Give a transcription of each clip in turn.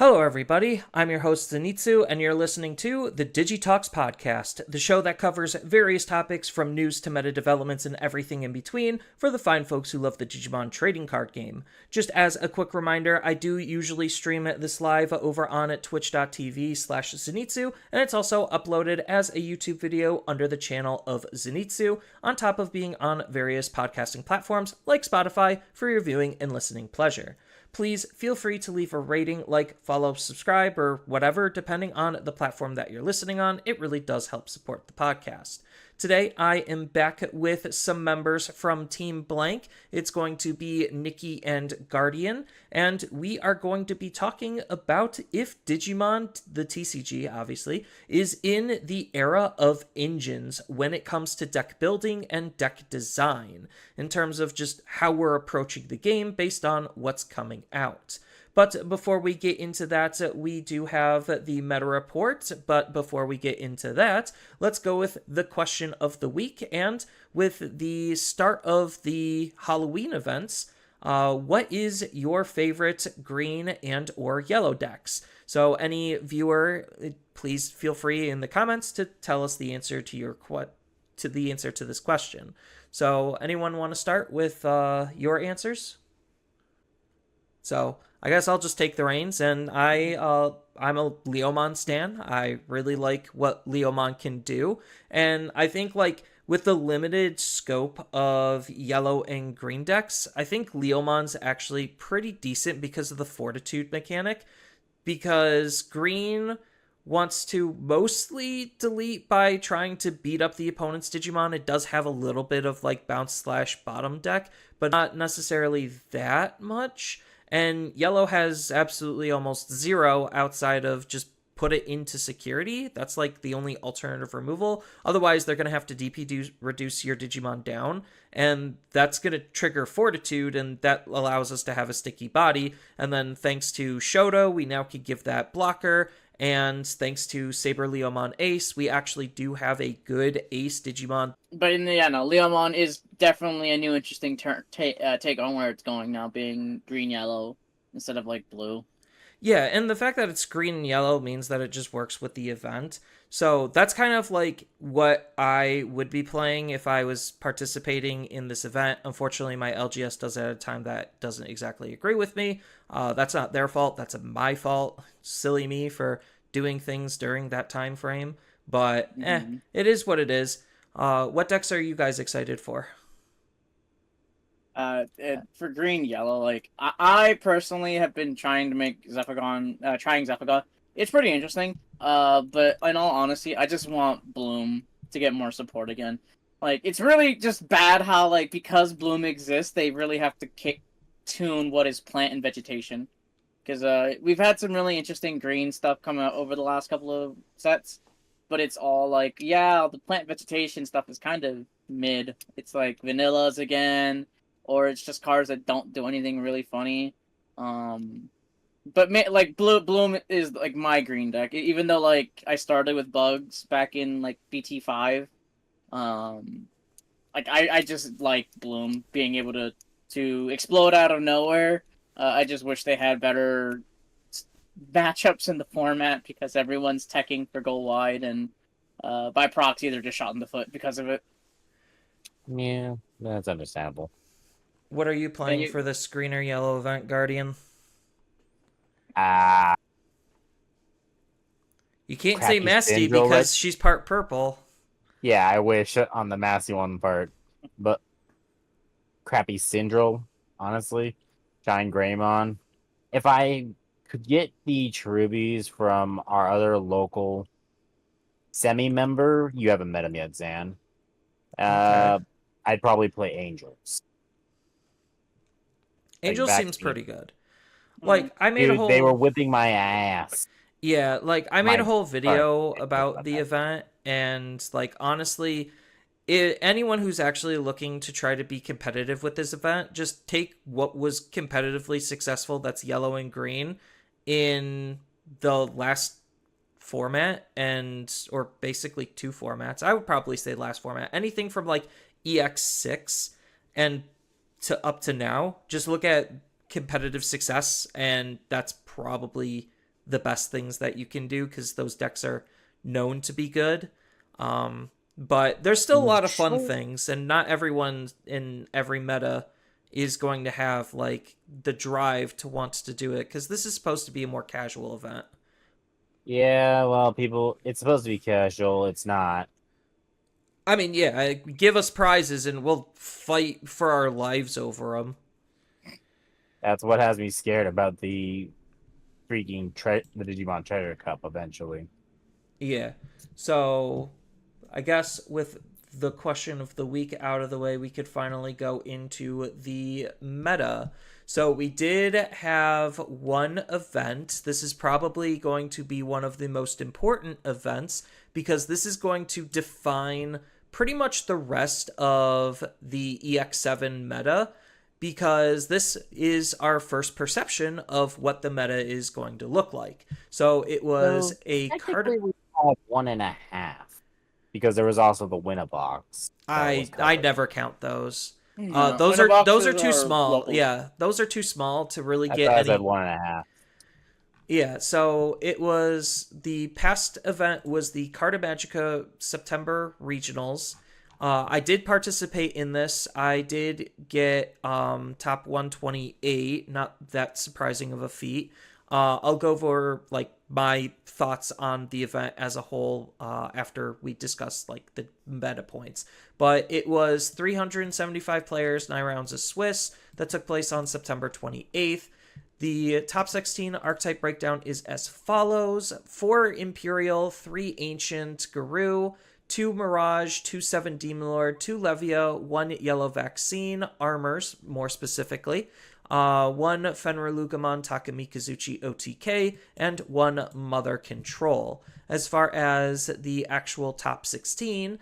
Hello, everybody. I'm your host, Zenitsu, and you're listening to the Digi Talks podcast, the show that covers various topics from news to meta developments and everything in between for the fine folks who love the Digimon trading card game. Just as a quick reminder, I do usually stream this live over on twitch.tv/Zenitsu, and it's also uploaded as a YouTube video under the channel of Zenitsu, on top of being on various podcasting platforms like Spotify for your viewing and listening pleasure. Please feel free to leave a rating, like, follow, subscribe, or whatever, depending on the platform that you're listening on. It really does help support the podcast. Today, I am back with some members from Team Blank. It's going to be Nikki and Guardian, and we are going to be talking about if Digimon, the TCG obviously, is in the era of engines when it comes to deck building and deck design, in terms of just how we're approaching the game based on what's coming out. But before we get into that, we do have the meta report. But before we get into that, let's go with the question of the week. And with the start of the Halloween events, what is your favorite green and or yellow decks? So any viewer, please feel free in the comments to tell us the answer to this question. So anyone want to start with your answers? So I guess I'll just take the reins, and I'm a Leomon stan. I really like what Leomon can do, and I think with the limited scope of yellow and green decks, I think Leomon's actually pretty decent because of the fortitude mechanic, because green wants to mostly delete by trying to beat up the opponent's Digimon. It does have a little bit of bounce/bottom deck, but not necessarily that much. And yellow has absolutely almost zero outside of just put it into security. That's the only alternative removal. Otherwise, they're going to have to reduce your Digimon down, and that's going to trigger fortitude, and that allows us to have a sticky body. And then thanks to Shoto, we now can give that blocker. And thanks to Saber Leomon Ace, we actually do have a good Ace Digimon. But Leomon is definitely a new interesting take on where it's going now, being green-yellow instead of blue. Yeah, and the fact that it's green and yellow means that it just works with the event. So that's kind of what I would be playing if I was participating in this event. Unfortunately, my LGS does it at a time that doesn't exactly agree with me. That's not their fault. That's my fault. Silly me for doing things during that time frame. But it is what it is. What decks are you guys excited for? For green yellow, I personally have been trying to make trying Zephagon. It's pretty interesting. But in all honesty, I just want Bloom to get more support again. It's really just bad how because Bloom exists, they really have to tune what is plant and vegetation. Because we've had some really interesting green stuff come out over the last couple of sets, but it's all the plant vegetation stuff is kind of mid. It's vanillas again, or it's just cards that don't do anything really funny. But Bloom is my green deck, even though I started with bugs back in BT5. I just like Bloom being able to explode out of nowhere. I just wish they had better matchups in the format because everyone's teching for go wide, and by proxy they're just shot in the foot because of it. Yeah, that's understandable. What are you playing for this green or yellow event, Guardian? You can't say Masty because she's part purple. Yeah, I wish on the Masty one part, but crappy Syndrome, honestly. Shine Greymon. If I could get the Cherubies from our other local semi-member, you haven't met him yet, Zan. Okay. I'd probably play Angels. Angels seems pretty good. I made a whole... They were whipping my ass. Yeah, I made a whole video about the event, and honestly, anyone who's actually looking to try to be competitive with this event, just take what was competitively successful, that's yellow and green, in the last format, or basically two formats. I would probably say last format. Anything from EX6 and up to now, just look at competitive success, and that's probably the best things that you can do because those decks are known to be good. But there's still a lot of fun things, and not everyone in every meta is going to have like the drive to want to do it because this is supposed to be a more casual event. Yeah, well, it's supposed to be casual. It's not. I mean, yeah, give us prizes and we'll fight for our lives over them. That's what has me scared about the the Digimon Treasure Cup eventually. Yeah. So, I guess with the question of the week out of the way, we could finally go into the meta. So, we did have one event. This is probably going to be one of the most important events because this is going to define pretty much the rest of the EX7 meta because this is our first perception of what the meta is going to look like. So it was a card. We have 1.5 because there was also the Winna box. I never count those. No, Those are too small. local. Yeah, those are too small to really I get thought I any. said 1.5. Yeah, so it was the past event was the Carta Magica September Regionals. I did participate in this. I did get top 128, not that surprising of a feat. I'll go over like my thoughts on the event as a whole after we discuss like the meta points. But it was 375 players, 9 rounds of Swiss that took place on September 28th. The top 16 archetype breakdown is as follows: 4 Imperial, 3 Ancient Guru, 2 Mirage, 2 7 Demon Lord, 2 Levia, 1 Yellow Vaccine, armors more specifically, 1 Fenrir Lugamon Takamikazuchi OTK, and 1 Mother Control. As far as the actual top 16,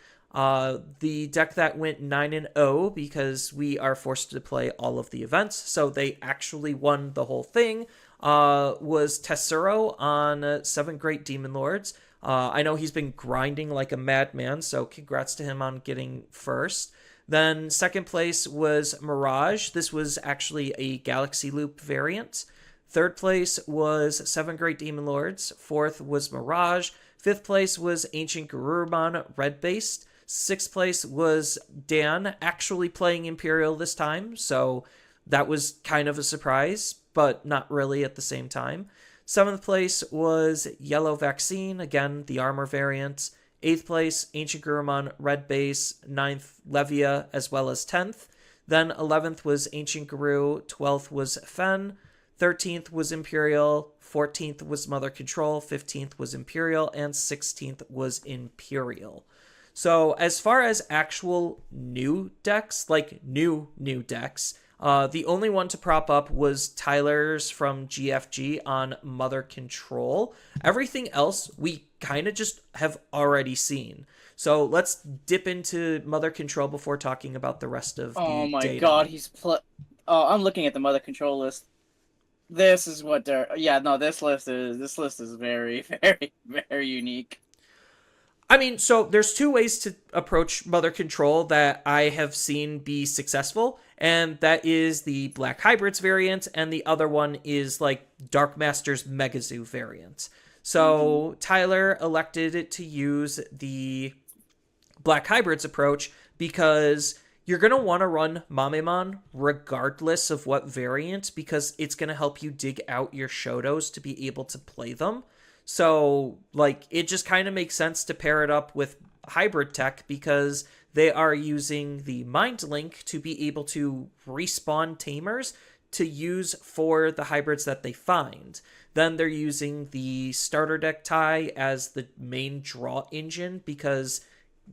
the deck that went 9-0 because we are forced to play all of the events, so they actually won the whole thing, was Tessuro on 7 Great Demon Lords. I know he's been grinding like a madman, so congrats to him on getting first. Then second place was Mirage. This was actually a Galaxy Loop variant. Third place was 7 Great Demon Lords. Fourth was Mirage. Fifth place was Ancient Garurumon, red-based. Sixth place was Dan, actually playing Imperial this time, so that was kind of a surprise, but not really at the same time. Seventh place was Yellow Vaccine, again, the armor variant. Eighth place, Ancient Garurumon, red base. Ninth, Levia, as well as 10th. Then 11th was Ancient Guru. 12th was Fen. 13th was Imperial. 14th was Mother Control. 15th was Imperial. And 16th was Imperial. So as far as actual new decks, like new decks, the only one to prop up was Tyler's from GFG on Mother Control. Everything else we kind of just have already seen. So let's dip into Mother Control before talking about the rest of the Oh my data. god, I'm looking at the Mother Control list. This is what they're. Yeah, no, this list is very, very, very unique. I mean, so there's 2 ways to approach Mother Control that I have seen be successful, and that is the Black Hybrids variant, and the other one is like Dark Master's Megazoo variant. So Tyler elected to use the Black Hybrids approach because you're going to want to run Mamemon regardless of what variant, because it's going to help you dig out your Shotos to be able to play them. So, like, it just kind of makes sense to pair it up with hybrid tech because they are using the Mind Link to be able to respawn tamers to use for the hybrids that they find. Then they're using the starter deck tie as the main draw engine because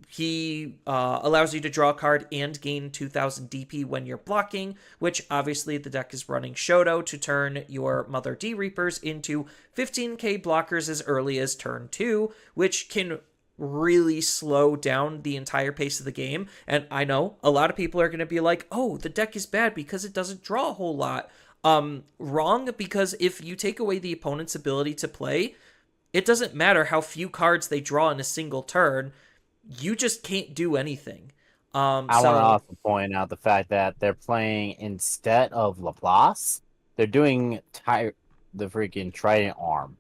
he allows you to draw a card and gain 2000 DP when you're blocking, which obviously the deck is running Shoto to turn your Mother D Reapers into 15k blockers as early as turn 2, which can really slow down the entire pace of the game. And I know a lot of people are going to be like, oh, the deck is bad because it doesn't draw a whole lot. Wrong, because if you take away the opponent's ability to play, it doesn't matter how few cards they draw in a single turn. You just can't do anything. I want to also point out the fact that they're playing, instead of Laplace, they're doing the freaking Trident Arm.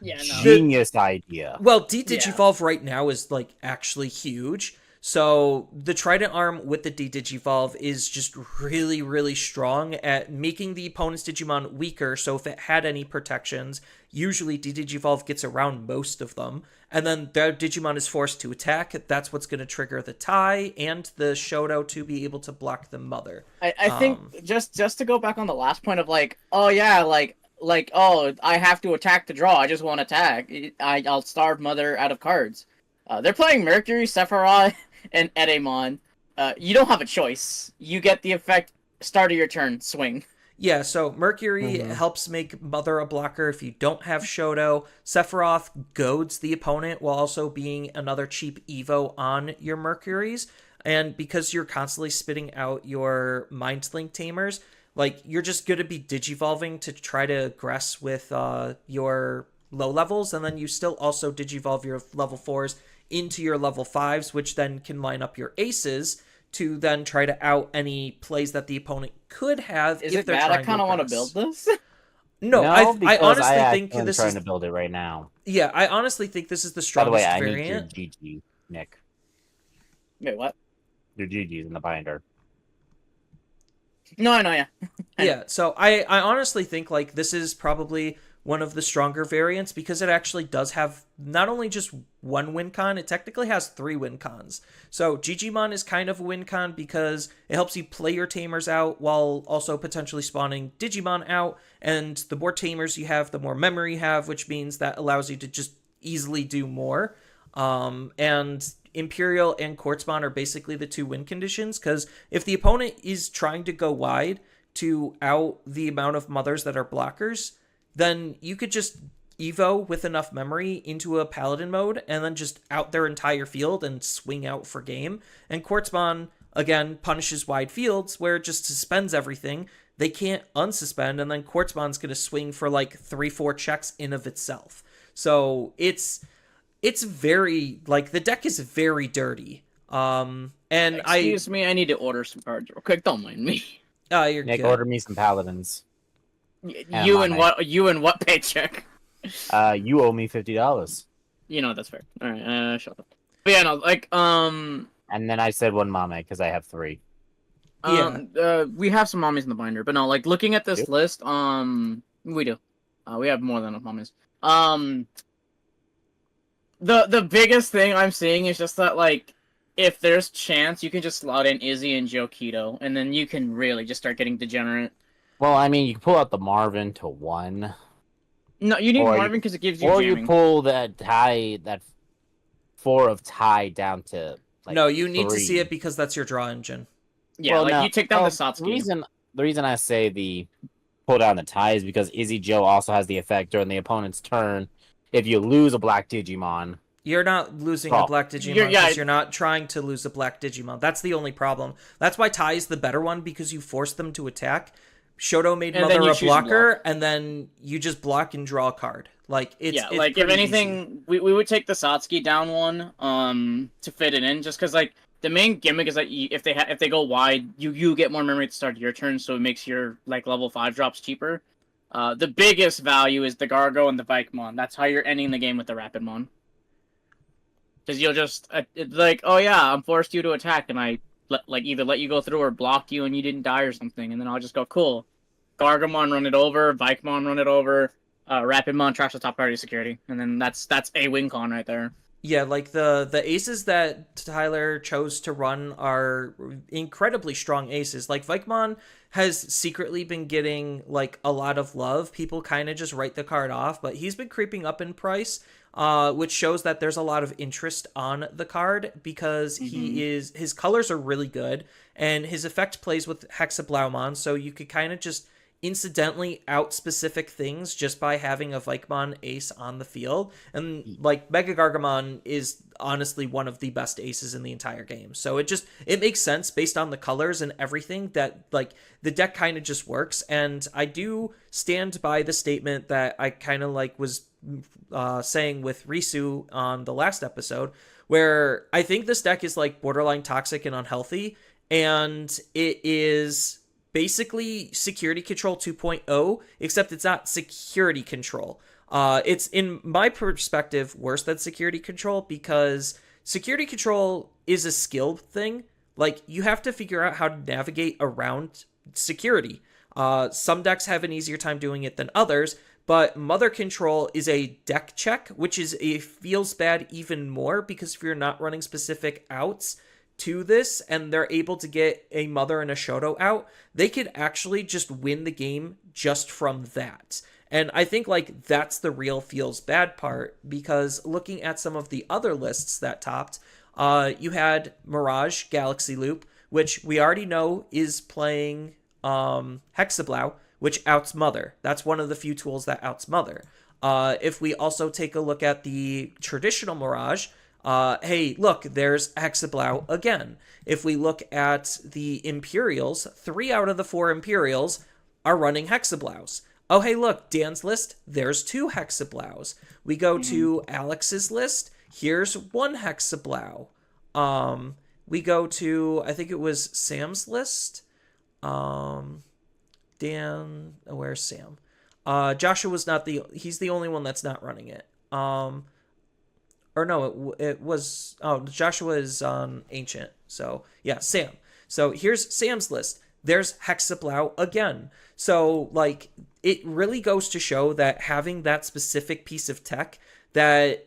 Yeah, no. Genius idea. Well, Yeah. D-Digivolve right now is like actually huge. So the Trident Arm with the D-Digivolve is just really, really strong at making the opponent's Digimon weaker. So if it had any protections, usually D-Digivolve gets around most of them. And then their Digimon is forced to attack. That's what's going to trigger the Tai and the Shoto to be able to block the mother. I think just to go back on the last point of like, oh yeah, oh, I have to attack to draw. I just want to attack. I'll starve mother out of cards. They're playing Mercury, Sephiroth, and Edamon. You don't have a choice. You get the effect. Start of your turn. Swing. Yeah, so Mercury helps make Mother a blocker if you don't have Shoto. Sephiroth goads the opponent while also being another cheap Evo on your Mercuries. And because you're constantly spitting out your Mind Link Tamers, like, you're just going to be Digivolving to try to aggress with your low levels, and then you still also Digivolve your level 4s into your level 5s, which then can line up your aces to then try to out any plays that the opponent could have. Is it bad? I kind of want to build this. No, I honestly think I'm this trying is to build it right now. Yeah, I honestly think this is the By the way, strongest I variant. need your GG, Nick. Wait, what? Your GG's in the binder. No, I know, yeah. Yeah, so I honestly think like this is probably one of the stronger variants because it actually does have not only just one win con, it technically has 3 win cons. So Gigimon is kind of a win con because it helps you play your tamers out while also potentially spawning Digimon out, and the more tamers you have, the more memory you have, which means that allows you to just easily do more. And Imperial and Quartzmon are basically the 2 win conditions, because if the opponent is trying to go wide to out the amount of mothers that are blockers, then you could just Evo with enough memory into a Paladin mode and then just out their entire field and swing out for game. And Quartzmon, again, punishes wide fields where it just suspends everything. They can't unsuspend, and then Quartzmon's going to swing for like 3-4 checks in of itself. So it's very, like, the deck is very dirty. And Excuse me, I need to order some cards real quick. Don't mind me. You're Nick, good. order me some Paladins. You and what? You and what paycheck? You owe me $50. You know that's fair. All right, shut up. But yeah, no, like And then I said one mame because I have 3. we have some mommies in the binder, but no, like looking at this Yep. list, we do. We have more than enough mommies. The biggest thing I'm seeing is just that, like, if there's chance, you can just slot in Izzy and Joe Keto, and then you can really just start getting degenerate. Well, I mean, you can pull out the Marvin to 1. No, you need Or Marvin because it gives you Or jamming. you pull that 4 of tie down to, like, No, you need to 3. see it because that's your draw engine. Yeah, Well, like no, you take down well, the Satsuki. The reason I say the pull down the tie is because Izzy Joe also has the effect during the opponent's turn. If you lose a black Digimon, You're not losing a black Digimon because you're not trying to lose a black Digimon. That's the only problem. That's why Tai is the better one, because you force them to attack. Shoto made And Mother then you a choose blocker, and then you just block and draw a card. Like, it's like if pretty anything, we would take the Satsuki down one to fit it in, just because like the main gimmick is that if they go wide, you get more memory at the start of your turn, so it makes your like level 5 drops cheaper. The biggest value is the Gargo and the Vikemon. That's how you're ending the game with the Rapidmon. Because you'll just like, oh yeah, I'm forced you to attack, and I either let you go through or block you, and you didn't die or something, and then I'll just go cool. Gargamon run it over, Vikemon run it over, Rapidmon trash the top priority security, and then that's a win con right there. Yeah, like the aces that Tyler chose to run are incredibly strong aces. Like, Vikemon has secretly been getting like a lot of love. People kind of just write the card off, but he's been creeping up in price, which shows that there's a lot of interest on the card because his colors are really good, and his effect plays with Hexablaumon, so you could kind of just incidentally out specific things just by having a Vikemon ace on the field. And like, Mega Gargamon is honestly one of the best aces in the entire game, so it makes sense based on the colors and everything that like the deck kind of just works. And I do stand by the statement that I kind of like was saying with Risu on the last episode, where I think this deck is like borderline toxic and unhealthy, and it is basically Security Control 2.0, except it's not Security Control. It's, in my perspective, worse than Security Control because Security Control is a skill thing. Like, you have to figure out how to navigate around security. Some decks have an easier time doing it than others, but Mother Control is a deck check, which is a feels bad even more because if you're not running specific outs to this and they're able to get a Mother and a Shoto out, they could actually just win the game just from that. And I think like that's the real feels bad part because looking at some of the other lists that topped, you had Mirage Galaxy Loop, which we already know is playing Hexablow, which outs Mother. That's one of the few tools that outs Mother. If we also take a look at the traditional Mirage, hey, look, there's Hexablow again. If we look at the Imperials, 3 out of the 4 Imperials are running Hexablows. Oh, hey, look, Dan's list, there's 2 Hexablows. We go to Alex's list, here's 1 Hexablow. We go to, I think it was Sam's list. Dan, where's Sam? Joshua's not he's the only one that's not running it. Or no, it was, Joshua is on Ancient. So, yeah, Sam. So here's Sam's list. There's Hexablow again. So, like, it really goes to show that having that specific piece of tech that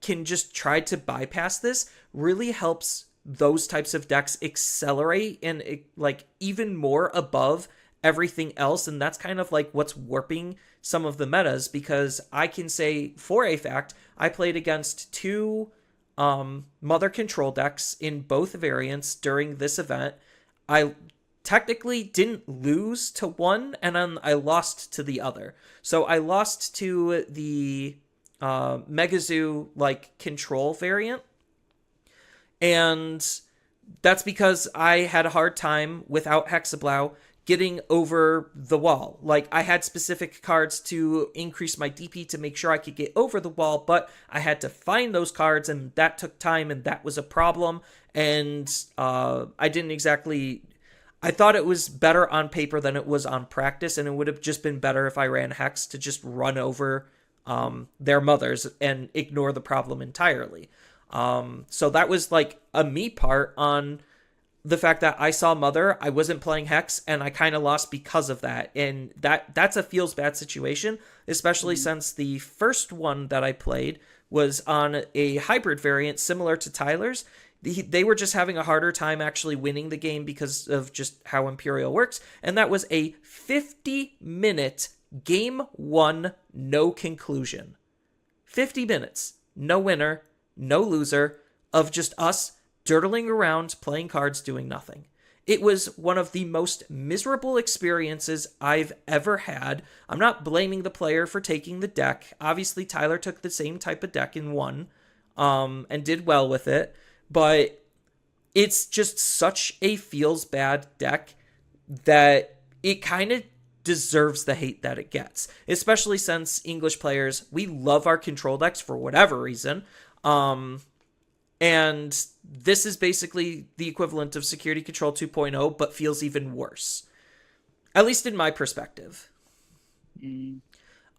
can just try to bypass this really helps those types of decks accelerate and, like, even more above everything else. And that's kind of like what's warping some of the metas because I can say for a fact, I played against 2 Mother Control decks in both variants during this event. I technically didn't lose to one, and then I lost to the other. So I lost to the Megazoo like control variant, and that's because I had a hard time without Hexablow getting over the wall. Like, I had specific cards to increase my DP to make sure I could get over the wall, but I had to find those cards, and that took time, and that was a problem. And I didn't exactly... I thought it was better on paper than it was on practice, and it would have just been better if I ran Hex to just run over their mothers and ignore the problem entirely. So that was like a me part on the fact that I saw Mother, I wasn't playing Hex, and I kind of lost because of that. And that's a feels bad situation, especially since the first one that I played was on a hybrid variant similar to Tyler's. They were just having a harder time actually winning the game because of just how Imperial works. And that was a 50-minute game 1, no conclusion. 50 minutes, no winner, no loser, of just us dirtling around, playing cards, doing nothing. It was one of the most miserable experiences I've ever had. I'm not blaming the player for taking the deck. Obviously, Tyler took the same type of deck and won, and did well with it. But it's just such a feels bad deck that it kind of deserves the hate that it gets. Especially since English players, we love our control decks for whatever reason. And this is basically the equivalent of Security Control 2.0, but feels even worse. At least in my perspective.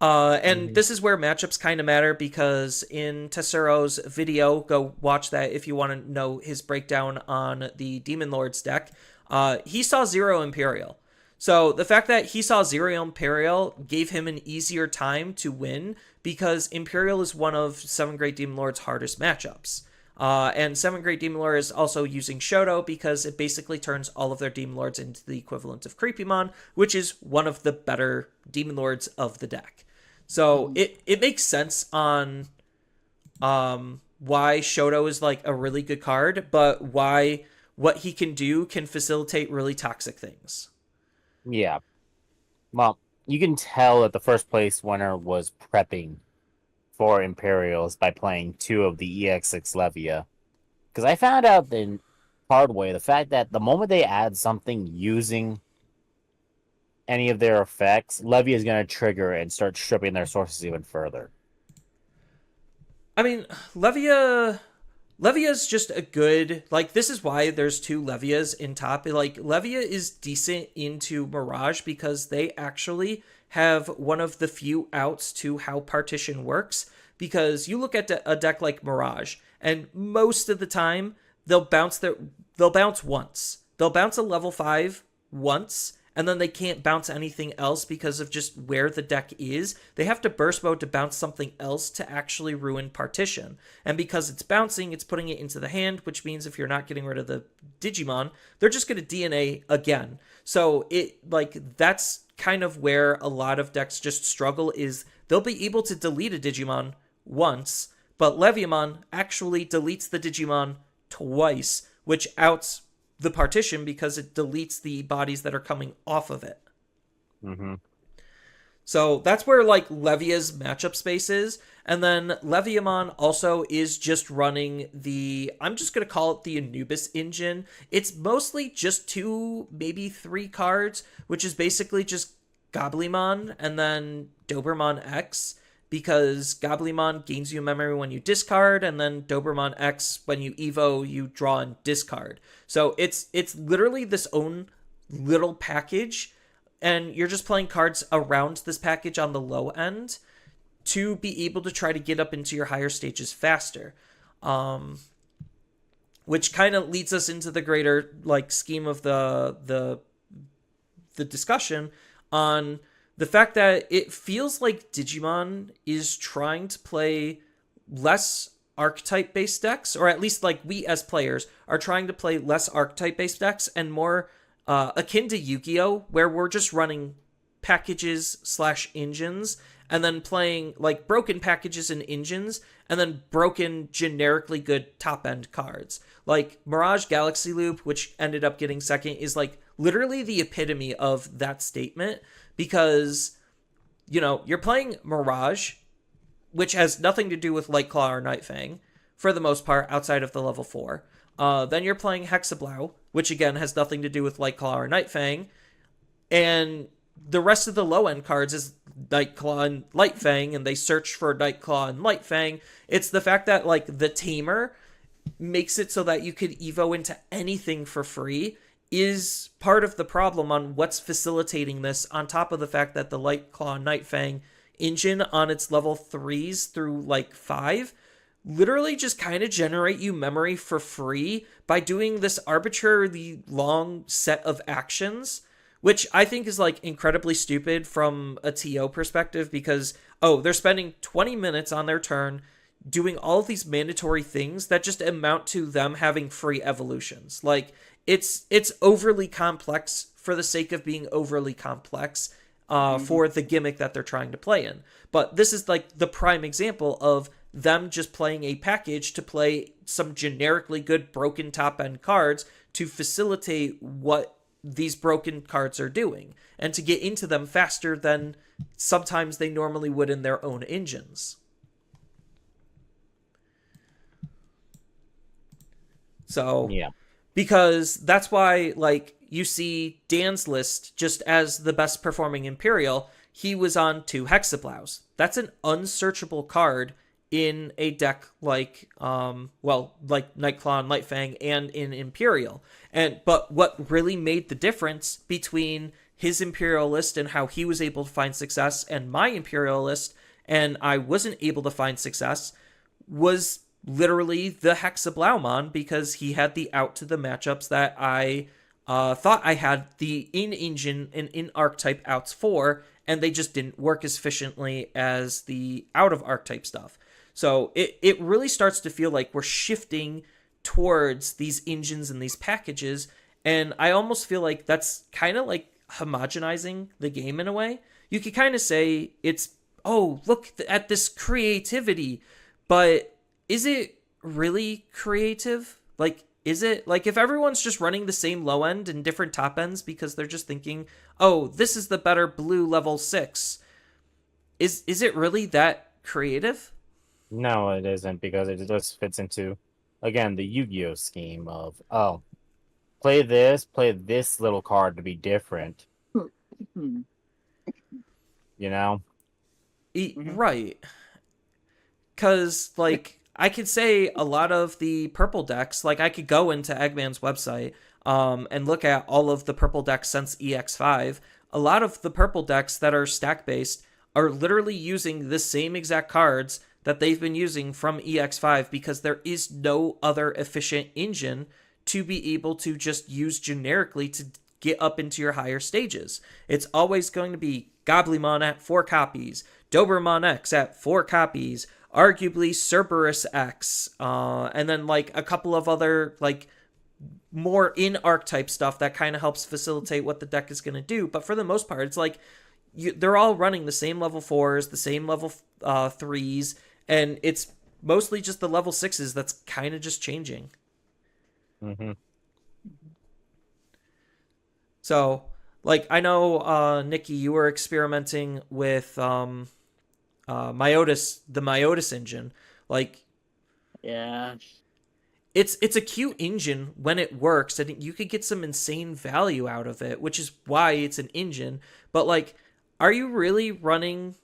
And this is where matchups kind of matter, because in Tessero's video, go watch that if you want to know his breakdown on the Demon Lords deck, he saw 0 Imperial. So the fact that he saw 0 Imperial gave him an easier time to win, because Imperial is one of 7 Great Demon Lord's hardest matchups. And 7 Great Demon Lord is also using Shoto because it basically turns all of their Demon Lords into the equivalent of Creepymon, which is one of the better Demon Lords of the deck. So it makes sense on why Shoto is like a really good card, but why what he can do can facilitate really toxic things. Yeah. Well, you can tell that the first place winner was prepping for Imperials by playing 2 of the EX6 Levia. Because I found out the hard way, the fact that the moment they add something using any of their effects, Levia is going to trigger and start stripping their sources even further. I mean, Levia Levia is just a good, like, this is why there's two Levias in top. Like, Levia is decent into Mirage because they actually have one of the few outs to how partition works. Because you look at a deck like Mirage, and most of the time they'll bounce once. They'll bounce a level 5 once, and then they can't bounce anything else because of just where the deck is. They have to burst mode to bounce something else to actually ruin partition. And because it's bouncing, it's putting it into the hand, which means if you're not getting rid of the Digimon, they're just going to DNA again. So that's kind of where a lot of decks just struggle, is they'll be able to delete a Digimon once, but Leviamon actually deletes the Digimon twice, which outs the partition because it deletes the bodies that are coming off of it. Mm-hmm. So that's where like Levia's matchup space is. And then Leviamon also is just running I'm just going to call it the Anubis engine. It's mostly just 2, maybe 3 cards, which is basically just Goblimon and then Dobermon X, because Goblimon gains you memory when you discard, and then Dobermon X, when you Evo, you draw and discard. So it's literally this own little package, and you're just playing cards around this package on the low end to be able to try to get up into your higher stages faster. Which kind of leads us into the greater like scheme of the discussion on the fact that it feels like Digimon is trying to play less archetype-based decks, or at least like we as players are trying to play less archetype-based decks and more akin to Yu-Gi-Oh!, where we're just running packages/engines and then playing like broken packages and engines and then broken generically good top-end cards. Like Mirage Galaxy Loop, which ended up getting second, is like literally the epitome of that statement, because, you know, you're playing Mirage, which has nothing to do with Light Claw or Night Fang, for the most part, outside of the level 4. Then you're playing Hexablow, which again has nothing to do with Light Claw or Night Fang. And the rest of the low-end cards is Night Claw and Light Fang, and they search for Night Claw and Light Fang. It's the fact that, like, the Tamer makes it so that you could Evo into anything for free is part of the problem on what's facilitating this, on top of the fact that the Light Claw Night Fang engine on its level 3s through like 5 literally just kind of generate you memory for free by doing this arbitrarily long set of actions, which I think is like incredibly stupid from a TO perspective, because, oh, they're spending 20 minutes on their turn doing all of these mandatory things that just amount to them having free evolutions. Like, it's overly complex for the sake of being overly complex for the gimmick that they're trying to play in. But this is like the prime example of them just playing a package to play some generically good broken top-end cards to facilitate what these broken cards are doing, and to get into them faster than sometimes they normally would in their own engines. So, Yeah. because that's why, like, you see Dan's list just as the best performing Imperial, he was on 2 Hexablows. That's an unsearchable card in a deck like, like Nightclaw and Lightfang and in Imperial. But what really made the difference between his Imperial list and how he was able to find success and my Imperial list, and I wasn't able to find success, was literally the Hexablaumon, because he had the out to the matchups that I thought I had the in-engine and in-archetype outs for, and they just didn't work as efficiently as the out-of-archetype stuff. So it really starts to feel like we're shifting towards these engines and these packages, and I almost feel like that's kind of like homogenizing the game in a way. You could kind of say it's, oh, look at this creativity, but is it really creative? Like, is it, like, if everyone's just running the same low end and different top ends because they're just thinking, oh, this is the better blue level 6, is it really that creative? No, it isn't, because it just fits into, again, the Yu-Gi-Oh scheme of, oh, play this little card to be different. You know? Right. Because, like, I could say a lot of the purple decks, like I could go into Eggman's website and look at all of the purple decks since EX5. A lot of the purple decks that are stack based are literally using the same exact cards that they've been using from EX5 because there is no other efficient engine to be able to just use generically to get up into your higher stages. It's always going to be Goblymon at 4 copies, Dobermon X at 4 copies, arguably Cerberus X, and then like a couple of other like more in archetype stuff that kind of helps facilitate what the deck is going to do. But for the most part, it's like they're all running the same level 4s, the same level 3s, and it's mostly just the level 6s that's kind of just changing. Mm-hmm. So, like, I know, Nikki, you were experimenting with Myotis, the Myotis engine. Like, Yeah. it's a cute engine when it works, and you could get some insane value out of it, which is why it's an engine. But like, are you really running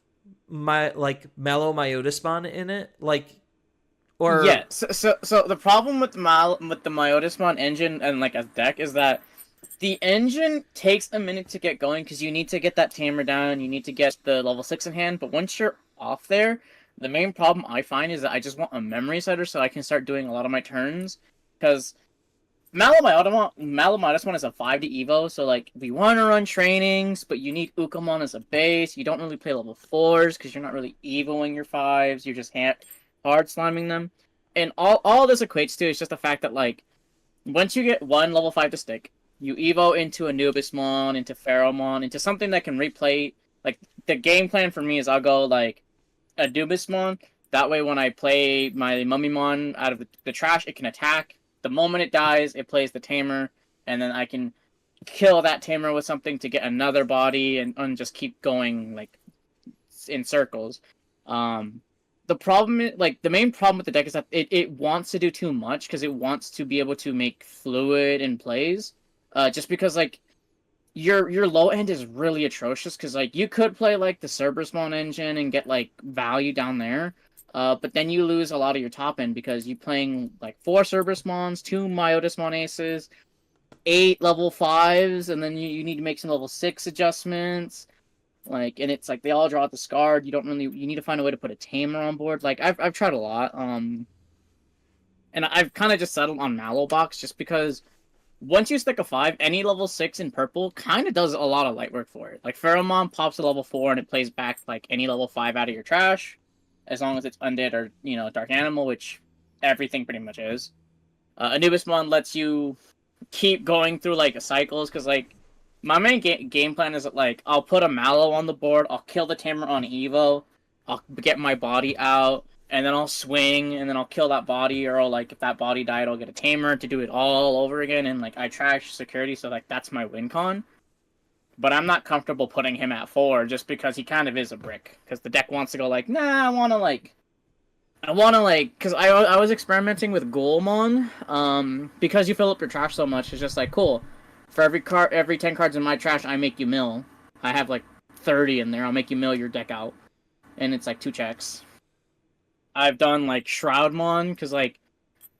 Mallow Myotismon in it? Like, or Yeah. So the problem with the Myotismon engine and like a deck is that the engine takes a minute to get going because you need to get that tamer down, you need to get the level 6 in hand, but once you're off there, the main problem I find is that I just want a memory setter so I can start doing a lot of my turns, because Malamodus is a 5 to Evo, so like we want to run trainings, but you need Ukamon as a base, you don't really play level 4s because you're not really Evoing your 5s, you're just hard sliming them, and all this equates to is just the fact that like, once you get one level 5 to stick, you evo into Anubismon, into Pheromon, into something that can replay. Like, the game plan for me is I'll go, like, Anubismon. That way, when I play my Mummymon out of the trash, it can attack. The moment it dies, it plays the Tamer, and then I can kill that Tamer with something to get another body and just keep going, like, in circles. The problem is, like, the main problem with the deck is that it wants to do too much because it wants to be able to make fluid in plays. Just because like your low end is really atrocious because like you could play like the Cerberusmon engine and get like value down there, but then you lose a lot of your top end because you're playing like 4 Cerberusmons, 2 Myotismon aces, 8 level 5s, and then you need to make some level 6 adjustments. Like, and it's like they all draw out the Scarred. You need to find a way to put a Tamer on board. Like I've tried a lot, and I've kind of just settled on Mallow Box just because. Once you stick a 5, any level 6 in purple kind of does a lot of light work for it. Like, Pheromon pops to level 4 and it plays back, like, any level 5 out of your trash. As long as it's Undead or, Dark Animal, which everything pretty much is. Anubismon lets you keep going through, like, cycles, because, like, my main game plan is that, like, I'll put a Mallow on the board, I'll kill the Tamer on Evo, I'll get my body out, and then I'll swing, and then I'll kill that body, or like, if that body died, I'll get a Tamer to do it all over again, and, like, I trash security, so, like, that's my win con. But I'm not comfortable putting him at 4, just because he kind of is a brick. Because the deck wants to go, like, nah, I want to, because I was experimenting with Ghoulmon, because you fill up your trash so much, it's just, like, cool. For every 10 cards in my trash, I make you mill. I have, like, 30 in there, I'll make you mill your deck out. And it's, like, 2 checks. I've done, like, Shroudmon, because, like,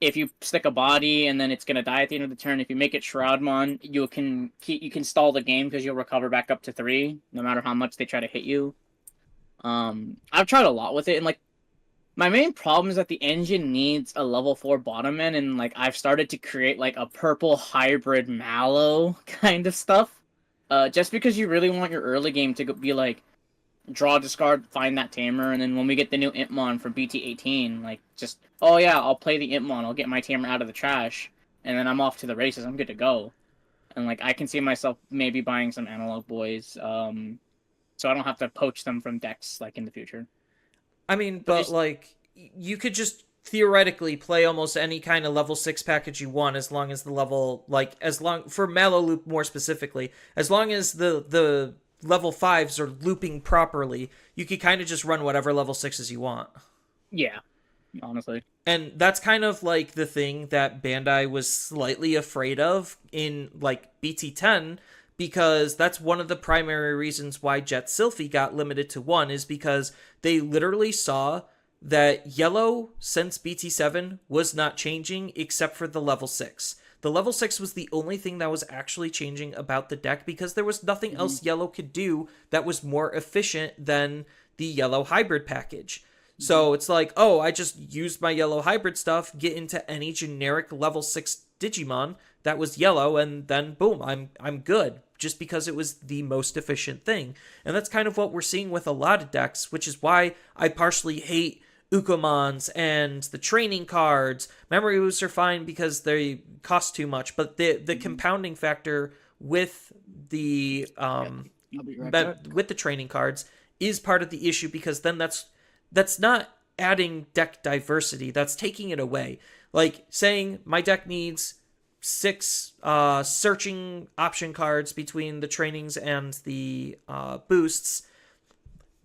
if you stick a body and then it's going to die at the end of the turn, if you make it Shroudmon, you can stall the game because you'll recover back up to 3, no matter how much they try to hit you. I've tried a lot with it, and, like, my main problem is that the engine needs a level 4 bottom end, and, like, I've started to create, like, a purple hybrid Mallow kind of stuff. Just because you really want your early game to be, like, draw, discard, find that Tamer, and then when we get the new Impmon for BT18, like, just, oh yeah, I'll play the Impmon, I'll get my Tamer out of the trash, and then I'm off to the races, I'm good to go. And, like, I can see myself maybe buying some Analog Boys, so I don't have to poach them from decks, like, in the future. I mean, but like, you could just theoretically play almost any kind of level 6 package you want, as long as the level, like, for Mallow Loop more specifically, as long as the level 5s are looping properly, you could kind of just run whatever level 6s you want. Yeah, honestly. And that's kind of like the thing that Bandai was slightly afraid of in, like, BT10, because that's one of the primary reasons why Jet Sylphie got limited to 1, is because they literally saw that yellow since BT7 was not changing except for the level 6. The level 6 was the only thing that was actually changing about the deck because there was nothing else yellow could do that was more efficient than the yellow hybrid package. So it's like, oh, I just used my yellow hybrid stuff, get into any generic level 6 Digimon that was yellow, and then boom, I'm good. Just because it was the most efficient thing. And that's kind of what we're seeing with a lot of decks, which is why I partially hate Ukomons and the training cards. Memory Boosts are fine because they cost too much, but the compounding factor with the with the training cards is part of the issue, because then that's not adding deck diversity, that's taking it away. Like saying my deck needs 6 searching option cards between the trainings and the boosts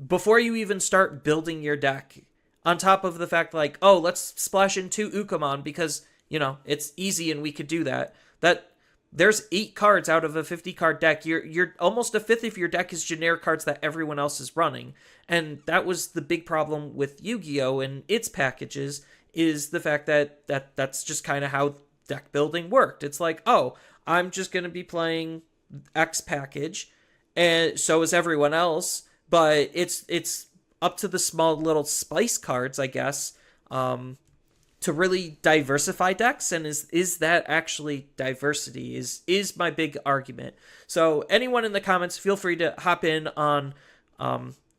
before you even start building your deck, on top of the fact like, oh, let's splash in 2 Ukomon because, you know, it's easy and we could do that. That there's 8 cards out of a 50 card deck. You're almost a fifth of your deck is generic cards that everyone else is running. And that was the big problem with Yu-Gi-Oh! And its packages, is the fact that that's just kind of how deck building worked. It's like, oh, I'm just going to be playing X package, and so is everyone else, but it's up to the small little spice cards, I guess, to really diversify decks. And is that actually diversity is my big argument. So anyone in the comments, feel free to hop in on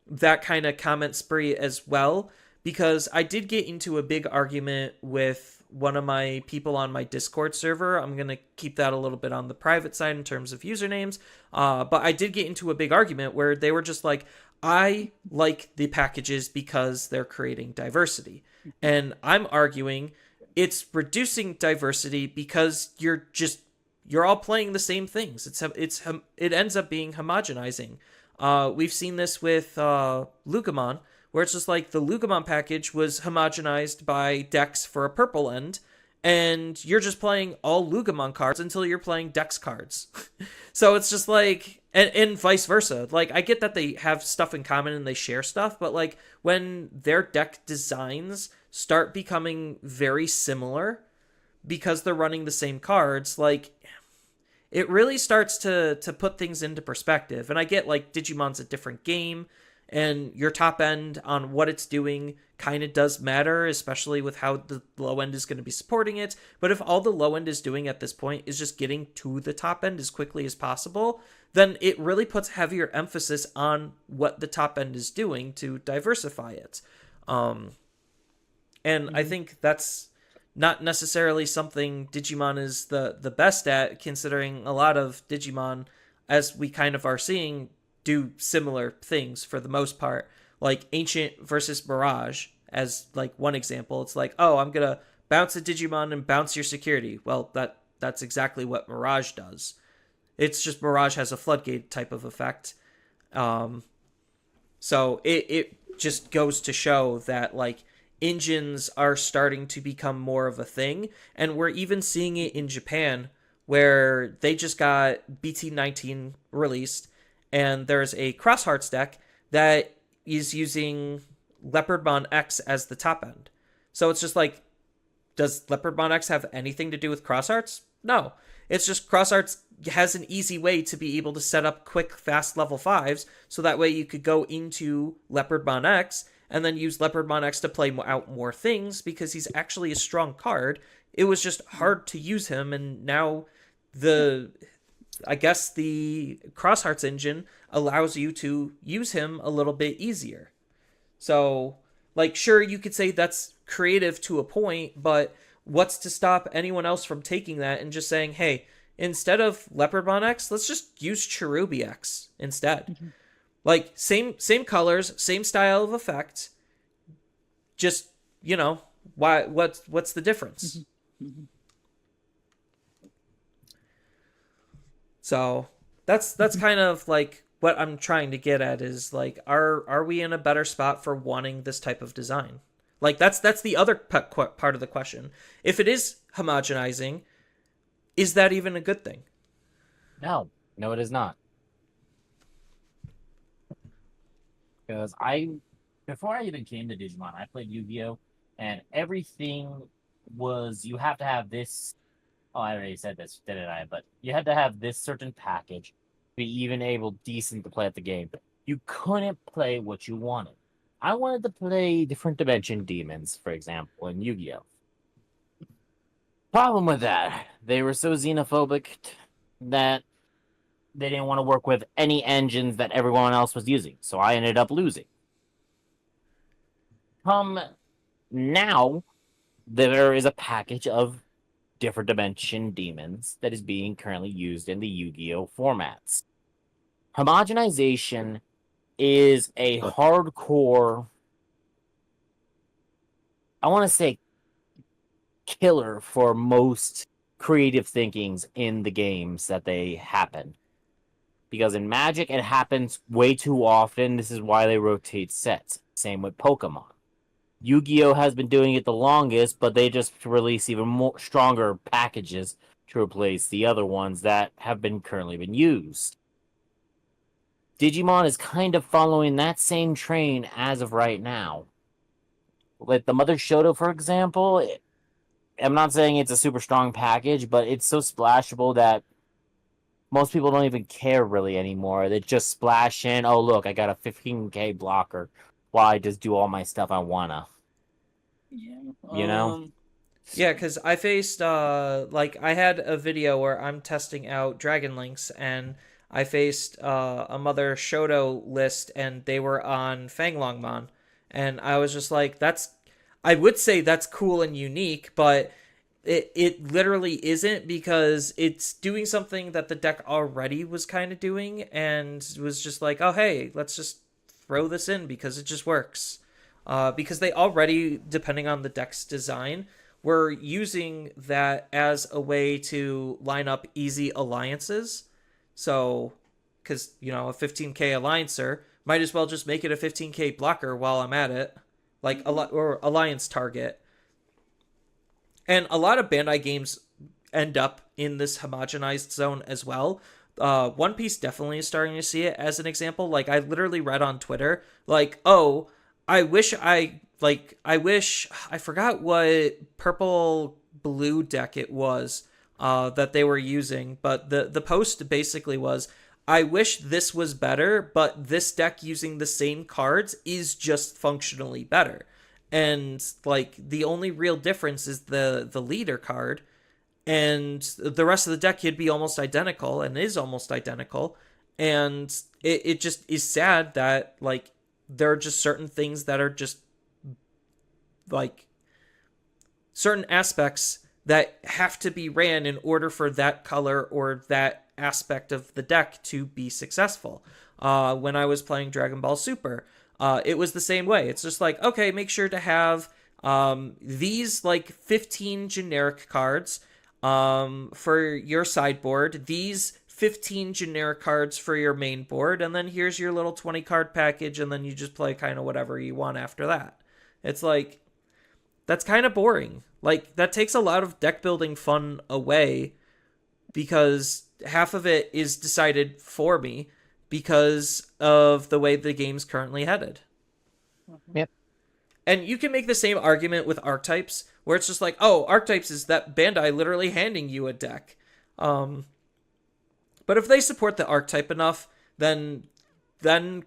that kind of comment spree as well, because I did get into a big argument with one of my people on my Discord server. I'm going to keep that a little bit on the private side in terms of usernames, but I did get into a big argument where they were just like, I like the packages because they're creating diversity. And I'm arguing it's reducing diversity because you're all playing the same things. It ends up being homogenizing. We've seen this with Lugomon, where it's just like the Lugomon package was homogenized by decks for a purple end, and you're just playing all Lugomon cards until you're playing Dex cards. So it's just like, and vice versa. Like, I get that they have stuff in common and they share stuff, but like when their deck designs start becoming very similar because they're running the same cards, like it really starts to put things into perspective. And I get like Digimon's a different game, and your top end on what it's doing kind of does matter, especially with how the low end is going to be supporting it. But if all the low end is doing at this point is just getting to the top end as quickly as possible, then it really puts heavier emphasis on what the top end is doing to diversify it. And I think that's not necessarily something Digimon is the best at, considering a lot of Digimon, as we kind of are seeing, do similar things for the most part. Like Ancient versus Mirage, as like one example. It's like, oh, I'm going to bounce a Digimon and bounce your security. Well, that's exactly what Mirage does. It's just Mirage has a floodgate type of effect. So it just goes to show that like engines are starting to become more of a thing, and we're even seeing it in Japan, where they just got BT19 released, and there's a Cross Hearts deck that is using Leopardmon X as the top end. So it's just like, does Leopardmon X have anything to do with Cross Hearts? No. It's just Cross Hearts has an easy way to be able to set up quick, fast level 5s, so that way you could go into Leopardmon X and then use Leopardmon X to play out more things, because he's actually a strong card. It was just hard to use him, and now I guess the Cross Hearts engine allows you to use him a little bit easier. So, like, sure, you could say that's creative to a point, but what's to stop anyone else from taking that and just saying, hey, instead of Leopardmon X, let's just use Cherubi X instead. Mm-hmm. Like, same colors, same style of effect. Just, you know, what's the difference? Mm-hmm. Mm-hmm. So that's kind of like what I'm trying to get at, is like, are we in a better spot for wanting this type of design? Like, that's the other part of the question. If it is homogenizing, is that even a good thing? No, it is not. Because I before I even came to Digimon, I played Yu-Gi-Oh, and everything was you have to have this. Oh, I already said this, didn't I? But you had to have this certain package to be even able decent to play at the game. You couldn't play what you wanted. I wanted to play different dimension demons, for example, in Yu-Gi-Oh. Problem with that, they were so xenophobic that they didn't want to work with any engines that everyone else was using. So I ended up losing. Come now, there is a package of different dimension demons that is being currently used in the Yu-Gi-Oh formats. Homogenization is a hardcore, I want to say, killer for most creative thinkings in the games that they happen. Because in Magic, it happens way too often. This is why they rotate sets. Same with Pokemon. Yu-Gi-Oh has been doing it the longest, but they just release even more stronger packages to replace the other ones that have been currently been used. Digimon is kind of following that same train as of right now. Like the Mother Shoto, for example, I'm not saying it's a super strong package, but it's so splashable that most people don't even care really anymore. They just splash in, oh look, I got a 15k blocker while I just do all my stuff I wanna. Yeah. You know? Yeah, because I faced, like, I had a video where I'm testing out Dragon Links, and I faced a Mother Shoto list, and they were on Fanglongmon. And I was just like, I would say that's cool and unique, but it literally isn't, because it's doing something that the deck already was kind of doing, and was just like, oh, hey, let's just throw this in because it just works. Because they already, depending on the deck's design, were using that as a way to line up easy alliances. So, because, a 15k alliancer, might as well just make it a 15k blocker while I'm at it. Like, or alliance target. And a lot of Bandai games end up in this homogenized zone as well. One Piece definitely is starting to see it as an example. Like, I literally read on Twitter, like, oh, I forgot what purple blue deck it was that they were using, but the post basically was, I wish this was better, but this deck using the same cards is just functionally better. And like the only real difference is the leader card, and the rest of the deck could be almost identical and is almost identical. And it just is sad that like there are just certain things that are just like certain aspects that have to be ran in order for that color or that aspect of the deck to be successful. When I was playing Dragon Ball Super, it was the same way. It's just like, okay, make sure to have these like 15 generic cards for your sideboard, these 15 generic cards for your main board, and then here's your little 20 card package, and then you just play kind of whatever you want after that. It's like, that's kind of boring. Like, that takes a lot of deck building fun away, because half of it is decided for me because of the way the game's currently headed. Yep. And you can make the same argument with archetypes, where it's just like, oh, archetypes is that Bandai literally handing you a deck. But if they support the archetype enough, then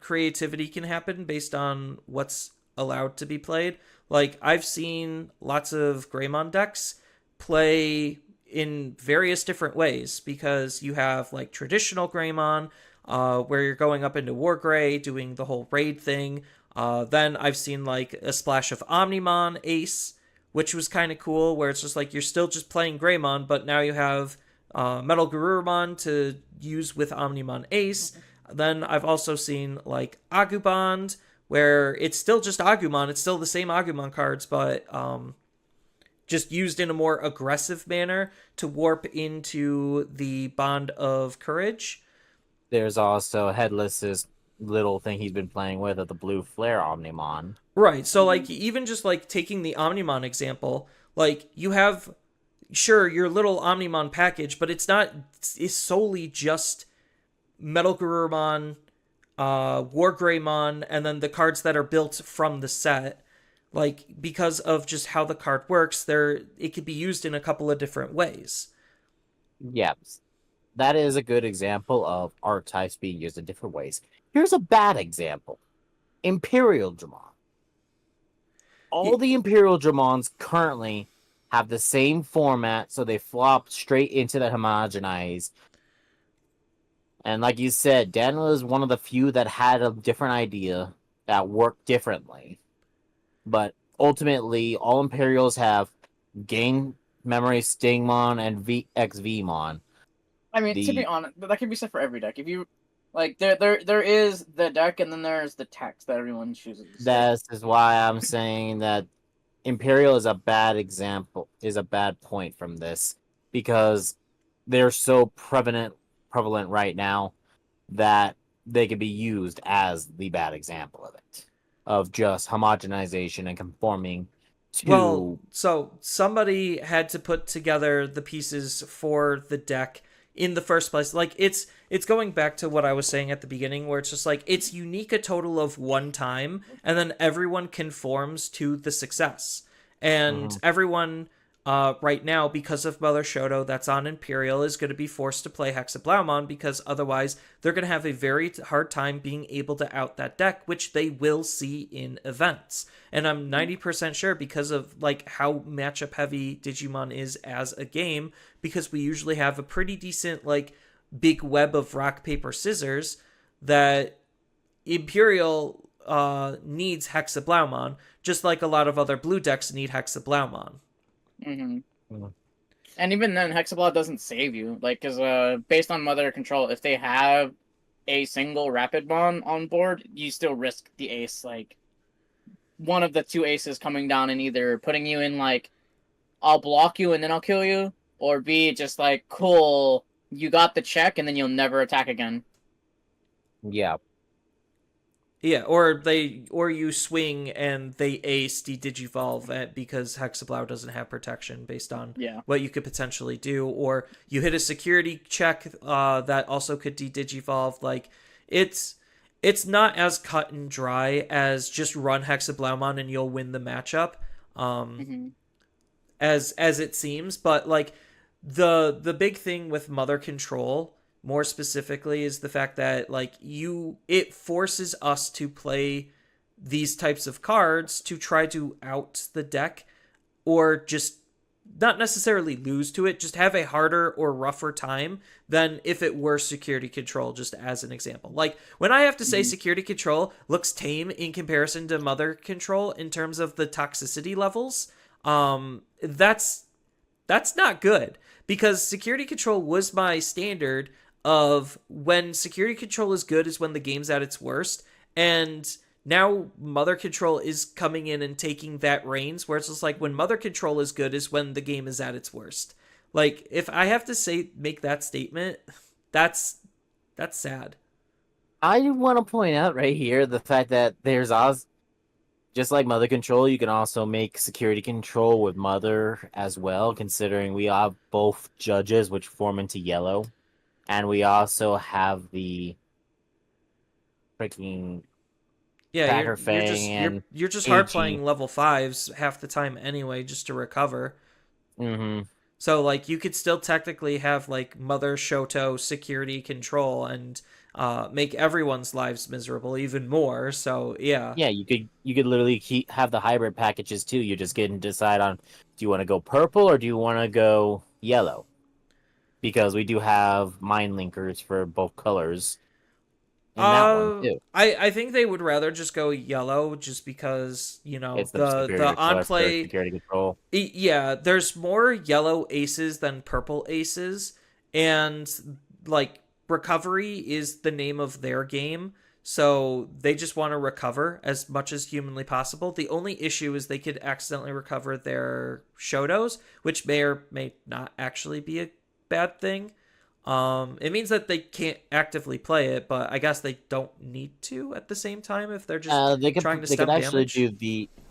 creativity can happen based on what's allowed to be played. Like, I've seen lots of Greymon decks play in various different ways, because you have like traditional Greymon, where you're going up into War Grey, doing the whole raid thing. Then I've seen like a splash of Omnimon Ace, which was kind of cool, where it's just like you're still just playing Greymon, but now you have Metal Garurumon to use with Omnimon Ace. Then I've also seen like Agumon, where it's still just Agumon. It's still the same Agumon cards, but just used in a more aggressive manner to warp into the Bond of Courage. There's also Headless's little thing he's been playing with of the Blue Flare Omnimon. Right, so like even just like taking the Omnimon example, like you have, sure, your little Omnimon package, but it's solely just Metal Garurumon, War Greymon, and then the cards that are built from the set. Like, because of just how the card works, it could be used in a couple of different ways. Yeah, that is a good example of archetypes being used in different ways. Here's a bad example. Imperial Dramon. All the Imperial Dramons currently have the same format, so they flop straight into the homogenized. And like you said, Daniel is one of the few that had a different idea that worked differently. But ultimately, all Imperials have Gain Memory Stingmon and XVmon. I mean, to be honest, that can be said for every deck. If you like, there is the deck, and then there's the text that everyone chooses. That is why I'm saying that Imperial is a bad example, is a bad point from this, because they're so prevalent right now that they could be used as the bad example of it, of just homogenization and conforming to. Well, so somebody had to put together the pieces for the deck in the first place. Like, it's going back to what I was saying at the beginning, where it's just like it's unique a total of one time, and then everyone conforms to the success. And everyone right now, because of Mother Shoto that's on Imperial, is going to be forced to play Hexablaumon, because otherwise they're going to have a very hard time being able to out that deck, which they will see in events. And I'm 90% sure, because of like how matchup heavy Digimon is as a game, because we usually have a pretty decent like big web of rock paper scissors, that Imperial needs Hexablaumon, just like a lot of other blue decks need Hexablaumon. And even then, Hexablaw doesn't save you, like, because based on Mother Control, if they have a single Rapid Bond on board, you still risk the ace, like one of the two aces coming down and either putting you in like, I'll block you and then I'll kill you, or B, just like, cool, you got the check and then you'll never attack again. Yeah. Yeah, or you swing and they ace Digivolve because Hexablow doesn't have protection based on what you could potentially do, or you hit a security check that also could Digivolve. Like, it's not as cut and dry as just run Hexablaumon and you'll win the matchup, as it seems. But like the big thing with Mother Control, more specifically, is the fact that like it forces us to play these types of cards to try to out the deck, or just not necessarily lose to it, just have a harder or rougher time than if it were Security Control, just as an example. Like, when I have to say Security Control looks tame in comparison to Mother Control in terms of the toxicity levels, that's not good, because Security Control was my standard of when Security Control is good is when the game's at its worst, and now Mother Control is coming in and taking that reins, where it's just like when Mother Control is good is when the game is at its worst. Like, if I have to make that statement, that's sad. I want to point out right here the fact that there's just like Mother Control, you can also make Security Control with Mother as well, considering we have both judges which form into yellow. And we also have the freaking you're just hard playing level 5s half the time anyway, just to recover. So like you could still technically have like Mother Shoto Security Control and make everyone's lives miserable even more. So yeah, you could literally have the hybrid packages too. You're just getting to decide on, do you want to go purple or do you want to go yellow? Because we do have mind linkers for both colors in that one too. I think they would rather just go yellow, just because, you know, it's the on play Security Control. Yeah, there's more yellow aces than purple aces, and like recovery is the name of their game. So they just want to recover as much as humanly possible. The only issue is they could accidentally recover their Shotos, which may or may not actually be a bad thing. It means that they can't actively play it, but I guess they don't need to at the same time if they're just trying to stem damage.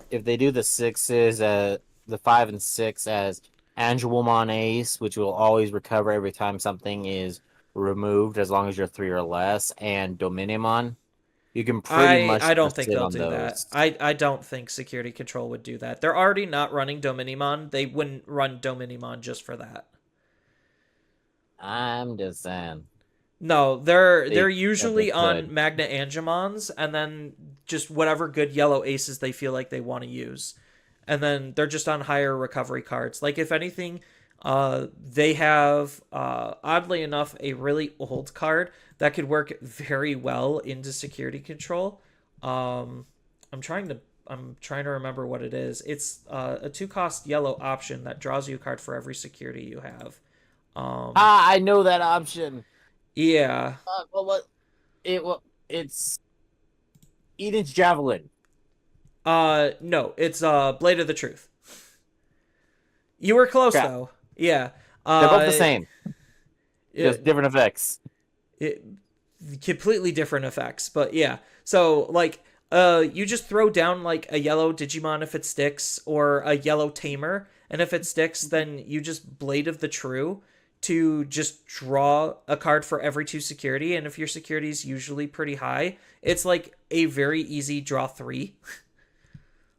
If they do the 6s, the 5 and 6 as Angelmon Ace, which will always recover every time something is removed as long as you're 3 or less, and Dominimon, You can pretty much I don't just think sit they'll on do that. those. I don't think security control would do that. They're already not running Dominimon. They wouldn't run Dominimon just for that. I'm just saying. No, they're They ever usually on could. Magna Angemons and then just whatever good yellow aces they feel like they want to use. And then they're just on higher recovery cards. Like if anything, they have oddly enough a really old card that could work very well into security control. Um, I'm trying to remember what it is. It's a 2-cost yellow option that draws you a card for every security you have. I know that option. Yeah. Well, what? It's Eden's Javelin. No, it's Blade of the Truth. You were close Crap. though. Yeah. They're both the same, just It, different effects. it, completely different effects, but yeah. So like, you just throw down like a yellow Digimon if it sticks, or a yellow Tamer, and if it sticks, then you just Blade of the True to just draw a card for every 2 security, and if your security is usually pretty high, it's like a very easy draw 3.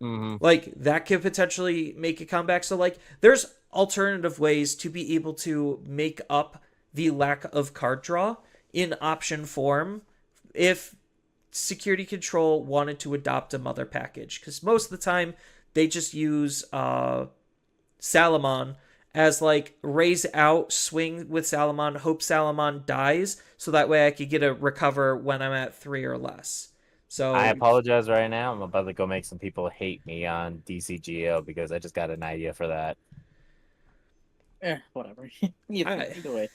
Mm-hmm. Like that could potentially make a comeback. So like there's alternative ways to be able to make up the lack of card draw in option form if security control wanted to adopt a mother package, because most of the time they just use Salamon as like raise out, swing with Salamon, hope Salamon dies, so that way I could get a recover when I'm at 3 or less. So I apologize right now. I'm about to go make some people hate me on DCGO because I just got an idea for that. Whatever. Either way.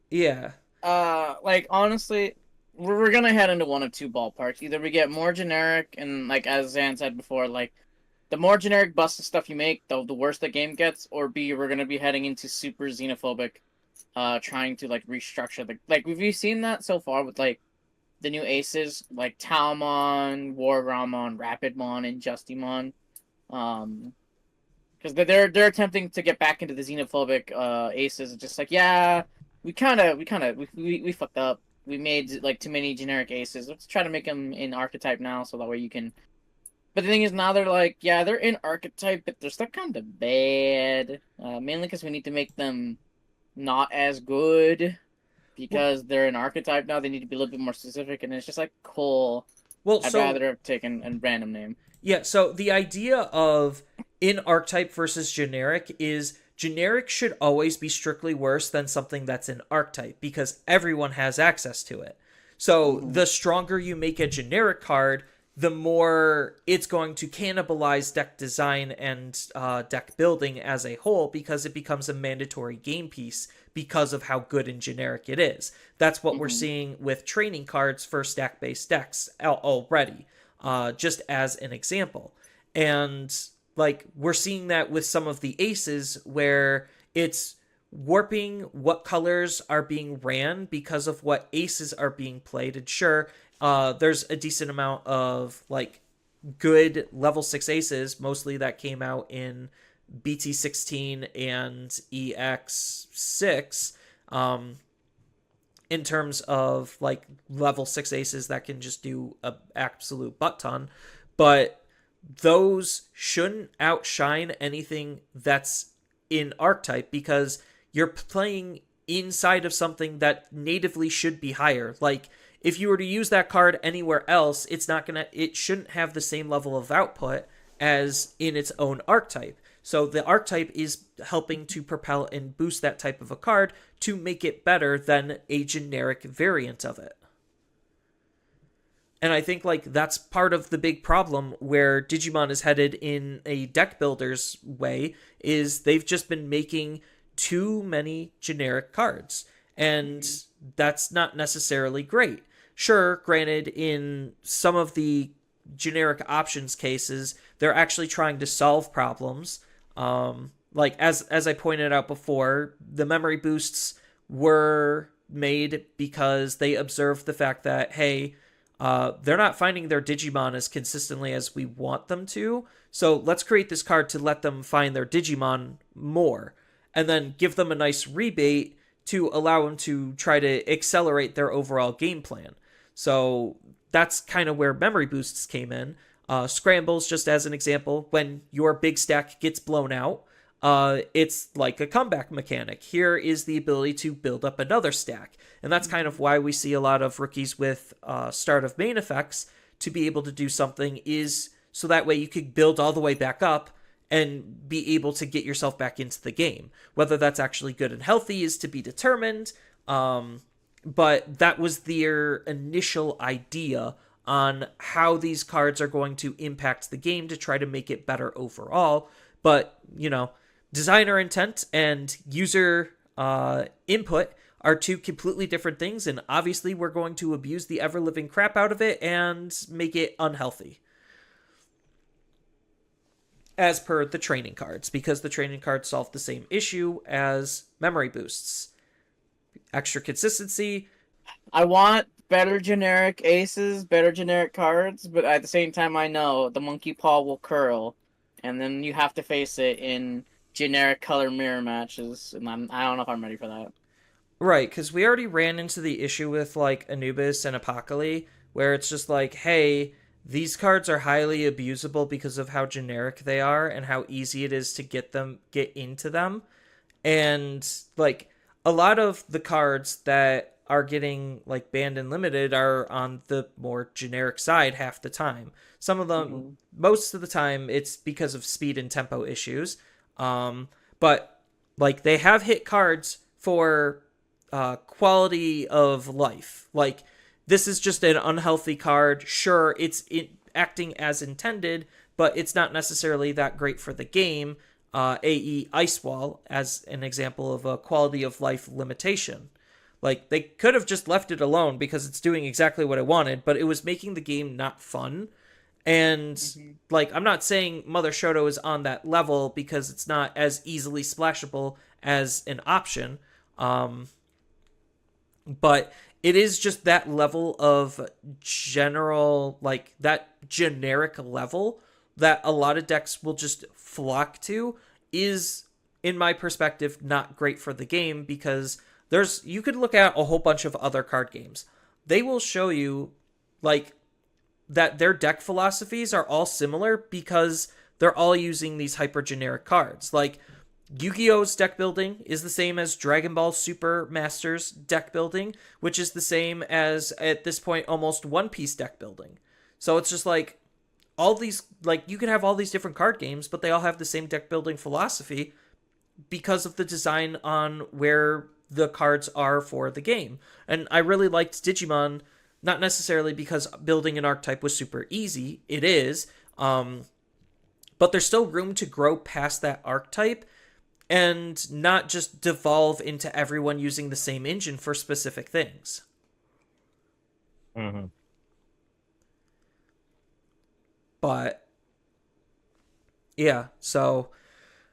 Yeah. Like honestly, we're gonna head into one of two ballparks. Either we get more generic, and like as Zan said before, like the more generic busted stuff you make, the worse the game gets. Or B, we're gonna be heading into super xenophobic, trying to like restructure the like. We've seen that so far with like the new aces like Talmon, Wargramon, Rapidmon, and Justimon. Because they're attempting to get back into the xenophobic aces. It's just like, yeah, we fucked up. We made like too many generic aces. Let's try to make them in archetype now, so that way you can. But the thing is, now they're like, yeah, they're in archetype, but they're still kind of bad. Mainly because we need to make them not as good. Because they're an archetype now, they need to be a little bit more specific, and it's just like, cool. Well, I'd rather have taken a random name. Yeah, so the idea of in archetype versus generic is generic should always be strictly worse than something that's in archetype, because everyone has access to it. So the stronger you make a generic card, the more it's going to cannibalize deck design and deck building as a whole, because it becomes a mandatory game piece because of how good and generic it is. That's what we're seeing with training cards for stack-based decks already, just as an example. And like we're seeing that with some of the aces where it's warping what colors are being ran because of what aces are being played. And sure, there's a decent amount of like good level 6 aces, mostly that came out in BT16 and EX6, in terms of like level 6 aces that can just do a absolute butt ton, but those shouldn't outshine anything that's in archetype, because you're playing inside of something that natively should be higher. Like if you were to use that card anywhere else, it shouldn't have the same level of output as in its own archetype. So the archetype is helping to propel and boost that type of a card to make it better than a generic variant of it. And I think like that's part of the big problem where Digimon is headed in a deck builder's way, is they've just been making too many generic cards. And that's not necessarily great. Sure, granted, in some of the generic options cases, they're actually trying to solve problems. Like as I pointed out before, the memory boosts were made because they observed the fact that, hey, they're not finding their Digimon as consistently as we want them to, so let's create this card to let them find their Digimon more, and then give them a nice rebate to allow them to try to accelerate their overall game plan. So that's kind of where memory boosts came in. Scrambles, just as an example, when your big stack gets blown out, it's like a comeback mechanic. Here is the ability to build up another stack. And that's kind of why we see a lot of rookies with start of main effects to be able to do something, is so that way you could build all the way back up and be able to get yourself back into the game. Whether that's actually good and healthy is to be determined. But that was their initial idea on how these cards are going to impact the game to try to make it better overall. But, designer intent and user input are two completely different things, and obviously we're going to abuse the ever-living crap out of it and make it unhealthy. As per the training cards, because the training cards solve the same issue as memory boosts. Extra consistency. I want better generic aces, better generic cards, but at the same time I know the monkey paw will curl, and then you have to face it in generic color mirror matches, and I don't know if I'm ready for that. Right, because we already ran into the issue with, like, Anubis and Apocalypse, where it's just like, hey, these cards are highly abusable because of how generic they are and how easy it is to get into them. And, like, a lot of the cards that are getting, like, banned and limited are on the more generic side half the time. Some of them, most of the time, it's because of speed and tempo issues. But, like, they have hit cards for quality of life. Like, this is just an unhealthy card. Sure, it's acting as intended, but it's not necessarily that great for the game. AE Ice Wall as an example of a quality of life limitation. Like, they could have just left it alone because it's doing exactly what I wanted, but it was making the game not fun. And, like, I'm not saying Mother Shoto is on that level because it's not as easily splashable as an option. But it is just that level of general, like, that generic level that a lot of decks will just flock to is, in my perspective, not great for the game, because you could look at a whole bunch of other card games. They will show you, like, that their deck philosophies are all similar because they're all using these hyper generic cards. Like, Yu-Gi-Oh's deck building is the same as Dragon Ball Super Masters deck building, which is the same as, at this point, almost One Piece deck building. So it's just like, all these, like, you can have all these different card games, but they all have the same deck building philosophy because of the design on where the cards are for the game. And I really liked Digimon, not necessarily because building an archetype was super easy. It is, but there's still room to grow past that archetype and not just devolve into everyone using the same engine for specific things. But, yeah, so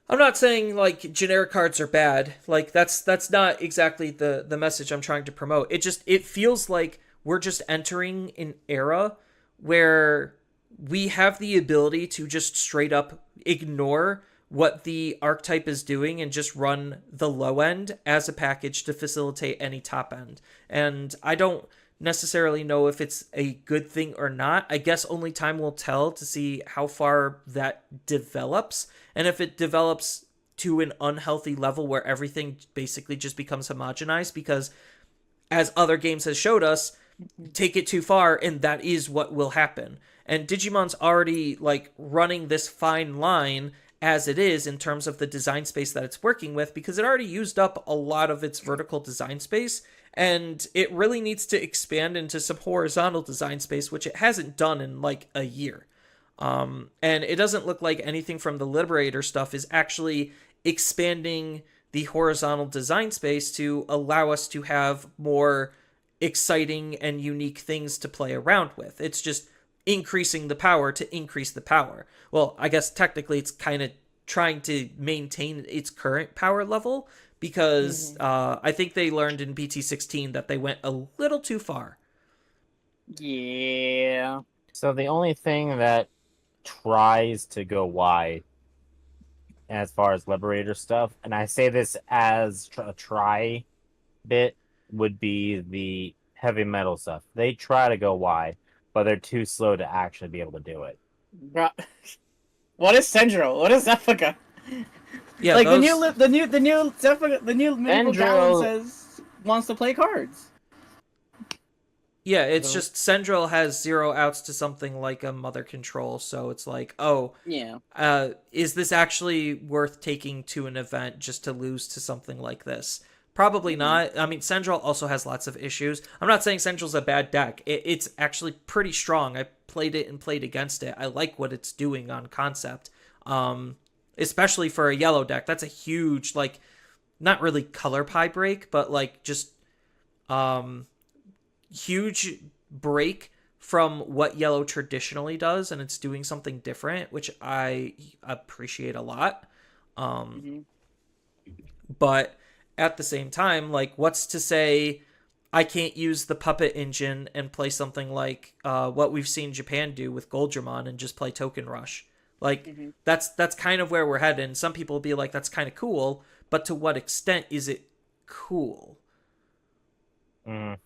I'm not saying, like, generic cards are bad. Like, that's not exactly the message I'm trying to promote. It feels like we're just entering an era where we have the ability to just straight up ignore what the archetype is doing and just run the low end as a package to facilitate any top end. And I don't necessarily know if it's a good thing or not. I guess only time will tell to see how far that develops, and if it develops to an unhealthy level where everything basically just becomes homogenized, because as other games has showed us, take it too far and that is what will happen. And Digimon's already, like, running this fine line as it is in terms of the design space that it's working with, because it already used up a lot of its vertical design space, and it really needs to expand into some horizontal design space, which it hasn't done in, like, a year. And it doesn't look like anything from the Liberator stuff is actually expanding the horizontal design space to allow us to have more exciting and unique things to play around with. It's just increasing the power to increase the power. Well, I guess technically it's kind of trying to maintain its current power level, because I think they learned in BT16 that they went a little too far. Yeah. So the only thing that tries to go wide as far as Liberator stuff, and I say this as a try bit, would be the heavy metal stuff. They try to go wide, but they're too slow to actually be able to do it. Bruh. What is Sendro? What is Zephyga? Yeah, Like those... the new Zephyga, the new Mythical Gallon Sendro- says wants to play cards. Yeah, it's So- just Sendril has 0 outs to something like a Mother Control, so it's like, oh, Yeah. is this actually worth taking to an event just to lose to something like this? Probably not. I mean, Sendril also has lots of issues. I'm not saying Sendril's a bad deck. It's actually pretty strong. I played it and played against it. I like what it's doing on concept, especially for a yellow deck. That's a huge, like, not really color pie break, but like just huge break from what yellow traditionally does, and it's doing something different, which I appreciate a lot. But at the same time, like, what's to say I can't use the puppet engine and play something like what we've seen Japan do with Goldramon and just play Token Rush? Like, that's kind of where we're headed. And some people will be like, that's kind of cool, but to what extent is it cool? Mm.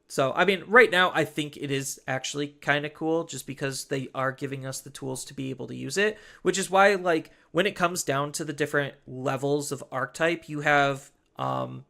So, I mean, right now, I think it is actually kind of cool just because they are giving us the tools to be able to use it, which is why, like, when it comes down to the different levels of archetype, you have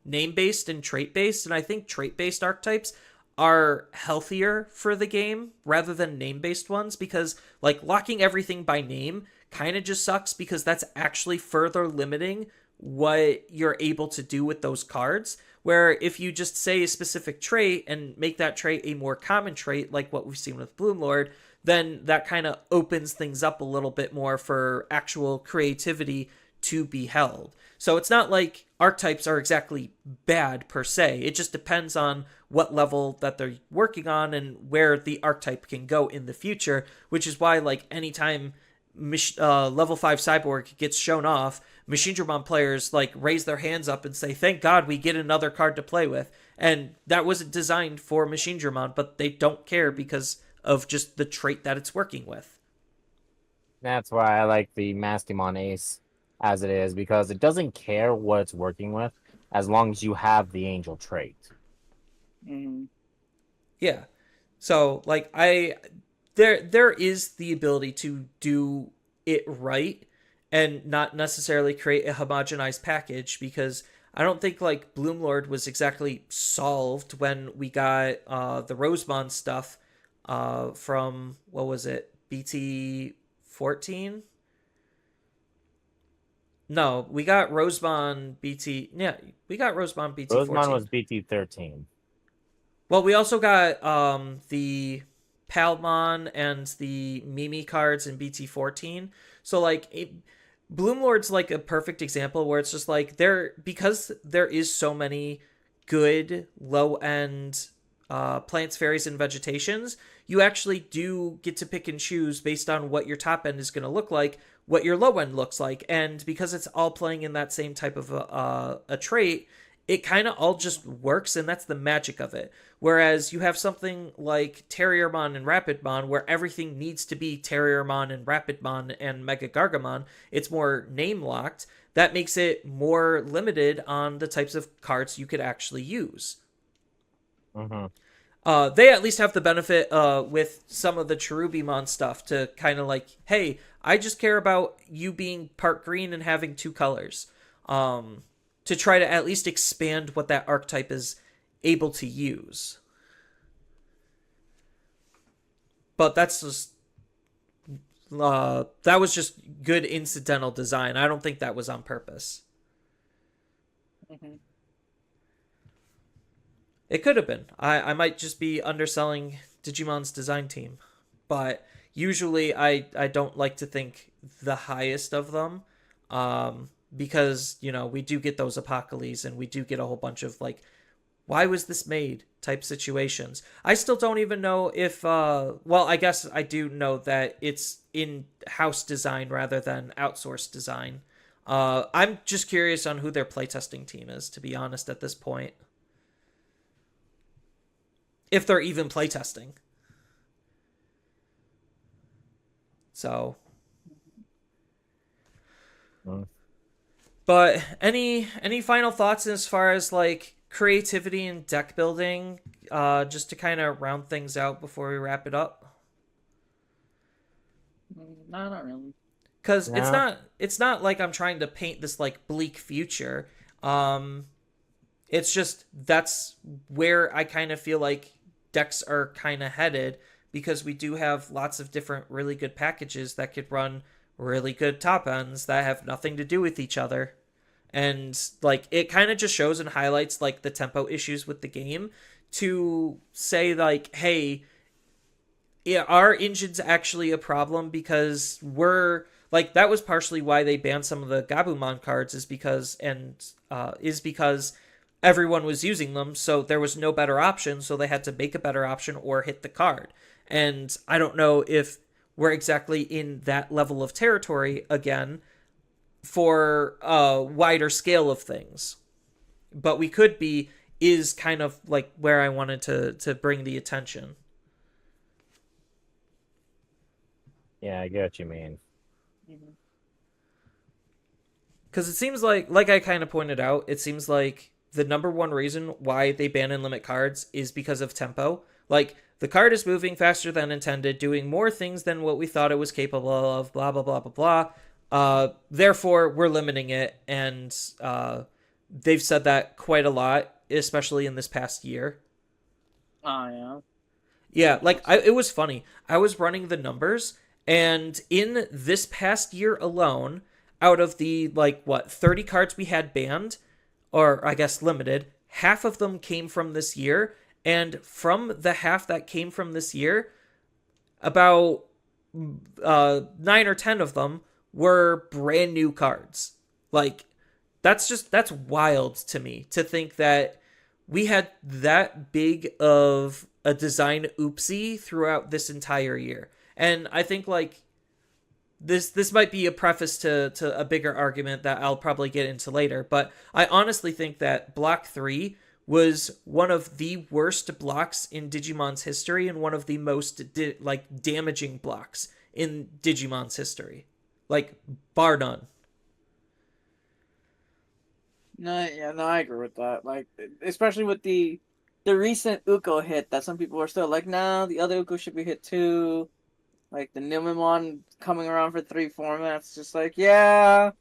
name-based and trait-based, and I think trait-based archetypes are healthier for the game rather than name-based ones because, like, locking everything by name kind of just sucks because that's actually further limiting what you're able to do with those cards. Where if you just say a specific trait and make that trait a more common trait, like what we've seen with Bloomlord, then that kind of opens things up a little bit more for actual creativity to be held. So it's not like archetypes are exactly bad per se. It just depends on what level that they're working on and where the archetype can go in the future, which is why, like, anytime level 5 Cyborg gets shown off, Machine Dramon players like raise their hands up and say, thank God we get another card to play with. And that wasn't designed for Machine Dramon, but they don't care because of just the trait that it's working with. That's why I like the Mastimon Ace as it is, because it doesn't care what it's working with as long as you have the Angel trait. Yeah. So, like, there is the ability to do it right and not necessarily create a homogenized package, because I don't think, like, Bloomlord was exactly solved when we got the Rosemond stuff from, what was it, BT 14? No, we got Rosemond BT. Yeah, we got Rosemond BT 14. Rosemon was BT 13. Well, we also got the Palmon and the Mimi cards in BT 14. So, like, Bloomlord's like a perfect example where it's just like because there is so many good low end plants, fairies, and vegetations, you actually do get to pick and choose based on what your top end is going to look like, what your low end looks like, and because it's all playing in that same type of a trait, it kind of all just works, and that's the magic of it. Whereas you have something like Terriermon and Rapidmon, where everything needs to be Terriermon and Rapidmon and Mega Gargamon, it's more name locked. That makes it more limited on the types of cards you could actually use. They at least have the benefit with some of the Cherubimon stuff to kind of like, hey, I just care about you being part green and having 2 colors. To try to at least expand what that archetype is able to use. But that's just that was just good incidental design. I don't think that was on purpose. It could have been. I might just be underselling Digimon's design team. But usually I don't like to think the highest of them. Because, you know, we do get those apocalypses and we do get a whole bunch of, like, why was this made type situations. I still don't even know if, well, I guess I do know that it's in-house design rather than outsourced design. I'm just curious on who their playtesting team is, to be honest, at this point. If they're even playtesting. So... But any final thoughts as far as, like, creativity and deck building, just to kind of round things out before we wrap it up? No, not really. Because No. it's not like I'm trying to paint this like bleak future. Um, it's just that's where I kind of feel like decks are kind of headed, because we do have lots of different really good packages that could run really good top ends that have nothing to do with each other. And like it kind of just shows and highlights like the tempo issues with the game, to say like, hey, yeah, our engine's actually a problem, because we're like, that was partially why they banned some of the Gabumon cards, is because everyone was using them, so there was no better option, so they had to make a better option or hit the card. And I don't know if we're exactly in that level of territory again for a wider scale of things. But we could be, is kind of like where I wanted to bring the attention. Yeah, I get what you mean. Mhm. Because it seems like I kind of pointed out, it seems like the number one reason why they ban and limit cards is because of tempo. Like, the card is moving faster than intended, doing more things than what we thought it was capable of, blah, blah, blah, blah, blah. Therefore, we're limiting it, and they've said that quite a lot, especially in this past year. Oh yeah. Yeah, like it was funny. I was running the numbers, and in this past year alone, out of the like what 30 cards we had banned, or I guess limited, half of them came from this year, and from the half that came from this year, about 9 or 10 of them were brand new cards. Like that's wild to me, to think that we had that big of a design oopsie throughout this entire year. And I think like this might be a preface to a bigger argument that I'll probably get into later, but I honestly think that Block 3 was one of the worst blocks in Digimon's history, and one of the most damaging blocks in Digimon's history. Like, bar none. No, yeah, no, I agree with that. Like, especially with the recent Uko hit, that some people are still like, nah, the other Uko should be hit too. Like the Newman coming around for 3 formats, just like, yeah,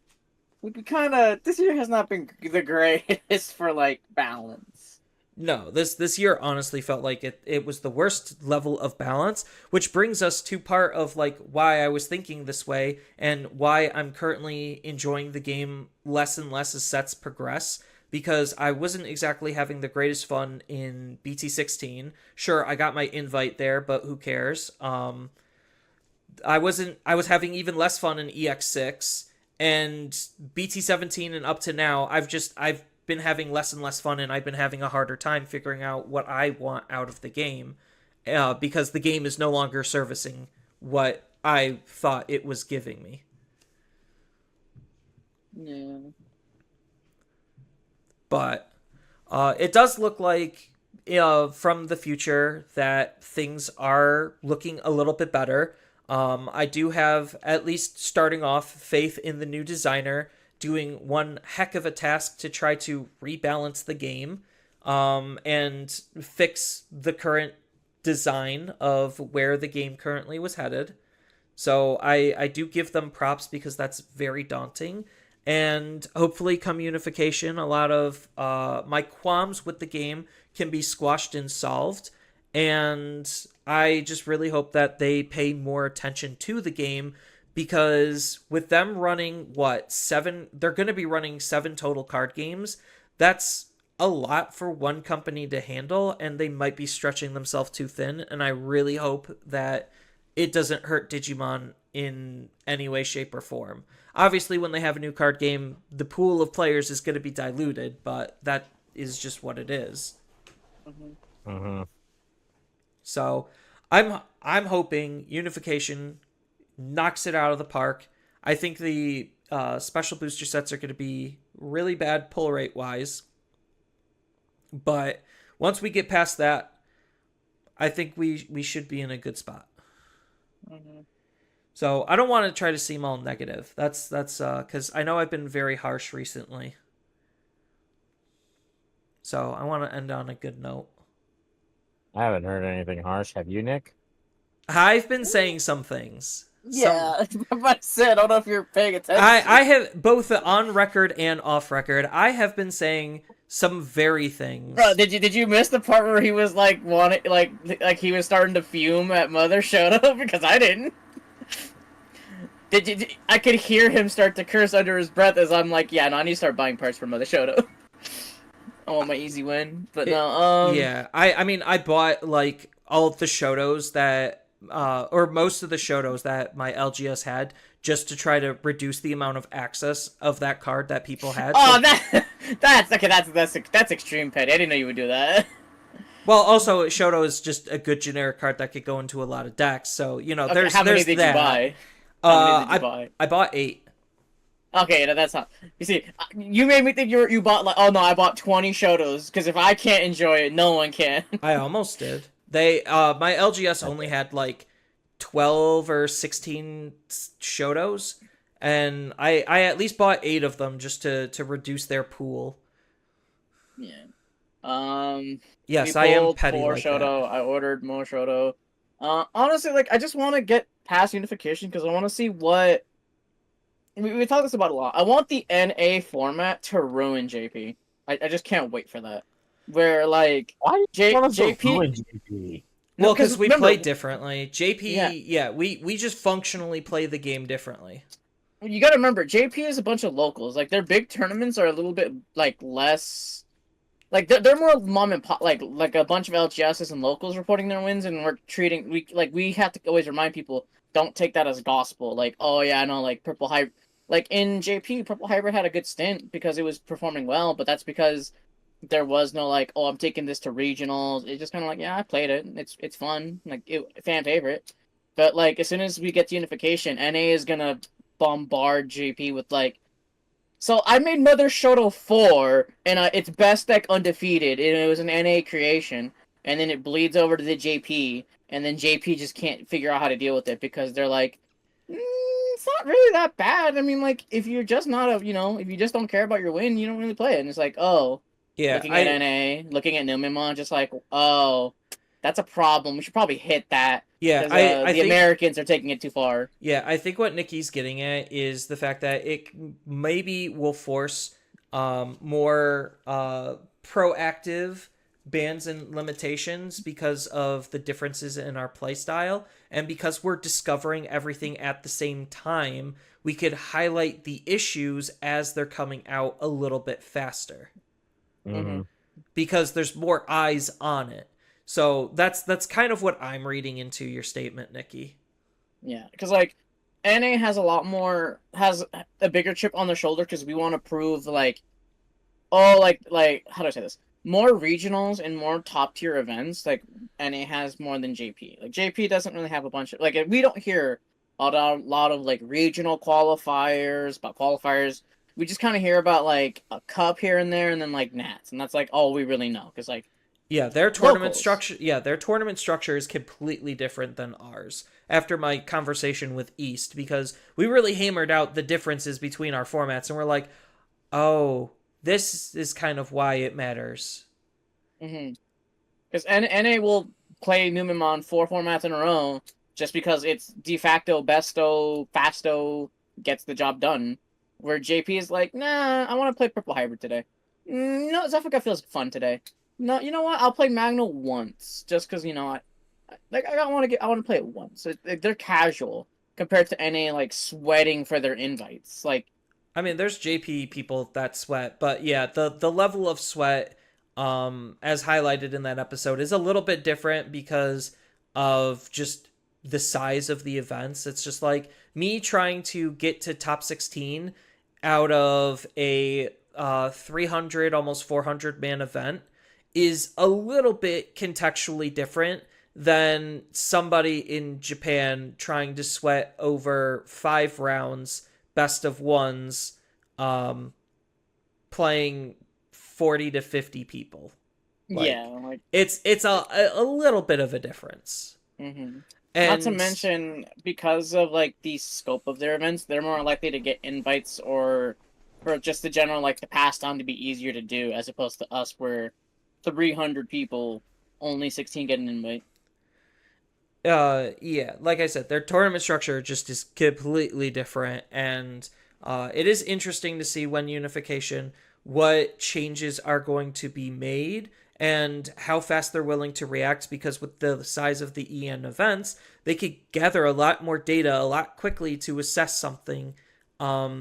we kind of, this year has not been the greatest for like balance. No, this year honestly felt like it was the worst level of balance, which brings us to part of like why I was thinking this way, and why I'm currently enjoying the game less and less as sets progress, because I wasn't exactly having the greatest fun in BT16. Sure, I got my invite there, but who cares? I was having even less fun in EX6, and BT17 and up to now I've been having less and less fun, and I've been having a harder time figuring out what I want out of the game, because the game is no longer servicing what I thought it was giving me. Yeah. But it does look like, from the future, that things are looking a little bit better. I do have, at least starting off, faith in the new designer doing one heck of a task to try to rebalance the game, and fix the current design of where the game currently was headed. So I do give them props, because that's very daunting. And hopefully, come unification, a lot of my qualms with the game can be squashed and solved. And I just really hope that they pay more attention to the game, because with them running, what, 7? They're going to be running 7 total card games. That's a lot for one company to handle, and they might be stretching themselves too thin. And I really hope that it doesn't hurt Digimon in any way, shape, or form. Obviously, when they have a new card game, the pool of players is going to be diluted, but that is just what it is. Mm-hmm. Mm-hmm. So I'm hoping unification knocks it out of the park. I think the special booster sets are going to be really bad pull rate wise, but once we get past that, I think we should be in a good spot. Mm-hmm. So I don't want to try to seem all negative. That's because I know I've been very harsh recently. So I want to end on a good note. I haven't heard anything harsh. Have you, Nick? I've been saying some things. Yeah, I said, I don't know if you're paying attention. I have both on record and off record. I have been saying some very things. Bro, did you miss the part where he was like he was starting to fume at Mother Shoto? Because I didn't. I could hear him start to curse under his breath as I'm like, yeah, no, I need to start buying parts from Mother Shoto. I want my easy win, but no. Yeah, I mean, I bought like all of the Shotos that, or most of the Shotos that my LGS had, just to try to reduce the amount of access of that card that people had. Oh, so, that's okay. That's extreme petty. I didn't know you would do that. Well, also Shoto is just a good generic card that could go into a lot of decks. So Okay, there's how many there's did that. you buy? How many did you buy? I bought 8. Okay, no, that's not. You see, you made me think you bought like. Oh no, I bought 20 Shotos because if I can't enjoy it, no one can. I almost did. My LGS only had like 12 or 16 Shotos, and I at least bought 8 of them just to reduce their pool. Yeah. Yes, I am petty for like Shoto. that. I ordered more Shoto. Honestly, like I just want to get past unification because I want to see what. We talked this about a lot. I want the NA format to ruin JP. I just can't wait for that. Where like Why JP? JP? Well, because we remember, play differently. JP, yeah, we just functionally play the game differently. You gotta remember, JP is a bunch of locals. Like their big tournaments are a little bit like less. Like they're more mom and pop, like a bunch of LGSs and locals reporting their wins, and we have to always remind people, don't take that as gospel. Like, oh yeah, I know, like Purple Hybrid, like in JP, Purple Hybrid had a good stint because it was performing well, but that's because there was no like, oh, I'm taking this to regionals. It's just kind of like, yeah, I played it. It's fun, like fan favorite. But like as soon as we get to unification, NA is gonna bombard JP with like. So I made Mother Shoto 4, and it's best deck undefeated, and it was an NA creation, and then it bleeds over to the JP, and then JP just can't figure out how to deal with it because they're like, it's not really that bad. I mean, like, if you're just not if you just don't care about your win, you don't really play it. And it's like, oh, Yeah, looking at NA, looking at Numemon, just like, oh, that's a problem. We should probably hit that. Yeah, I think Americans are taking it too far. Yeah, I think what Nikki's getting at is the fact that it maybe will force more proactive bans and limitations because of the differences in our playstyle, and because we're discovering everything at the same time, we could highlight the issues as they're coming out a little bit faster. Mm-hmm. Because there's more eyes on it. So that's kind of what I'm reading into your statement, Nikki. Yeah, because like NA has a bigger chip on their shoulder because we want to prove like, oh, like how do I say this? More regionals and more top tier events. Like NA has more than JP. Like JP doesn't really have a bunch of like we don't hear a lot of like regional qualifiers, but qualifiers. We just kind of hear about like a cup here and there, and then like Nats, and that's like all we really know because like. Yeah, their tournament locals. structure. Yeah, their tournament structure is completely different than ours. After my conversation with East, because we really hammered out the differences between our formats, and we're like, "Oh, this is kind of why it matters." Because NA will play Numemon 4 formats in a row just because it's de facto besto fasto gets the job done. Where JP is like, nah, I want to play Purple Hybrid today. No, Zephyr feels fun today. No, you know what? I'll play Magno once, just because I want to play it once. They're casual compared to NA like sweating for their invites. Like, I mean, there's JP people that sweat, but yeah, the level of sweat, as highlighted in that episode, is a little bit different because of just the size of the events. It's just like me trying to get to top 16 out of a 300, almost 400 man event. Is a little bit contextually different than somebody in Japan trying to sweat over 5 rounds, best of ones, playing 40 to 50 people. Like, yeah, like it's a little bit of a difference. And not And to mention, because of like the scope of their events, they're more likely to get invites or just the general like the pass down to be easier to do, as opposed to us where 300 people, only 16 get an invite. Yeah, like I said, their tournament structure just is completely different, and it is interesting to see when unification what changes are going to be made and how fast they're willing to react, because with the size of the EN events, they could gather a lot more data a lot quickly to assess something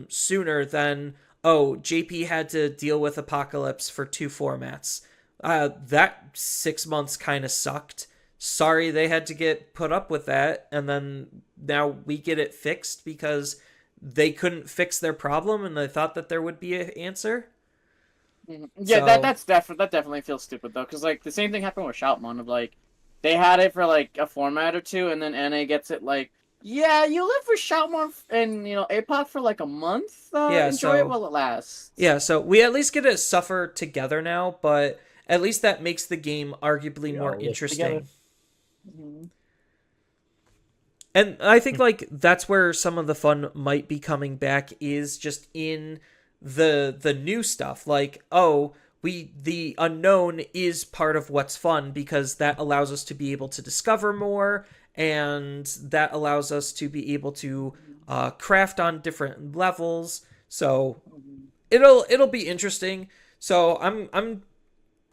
sooner than, oh, JP had to deal with Apocalypse for 2 formats. That 6 months kind of sucked. Sorry they had to get put up with that, and then now we get it fixed because they couldn't fix their problem and they thought that there would be an answer. Yeah, So that definitely feels stupid though, because like the same thing happened with Shoutmon of like they had it for like a format or two, and then NA gets it like, yeah, you live for Shoutmon and APOC for like a month. yeah, Enjoy it so while it lasts. yeah, so we at least get to suffer together now, but at least that makes the game arguably We more all live interesting. together. Mhm. And I think like that's where some of the fun might be coming back, is just in the new stuff. Like, oh, the unknown is part of what's fun because that allows us to be able to discover more, and that allows us to be able to craft on different levels. So it'll be interesting. So I'm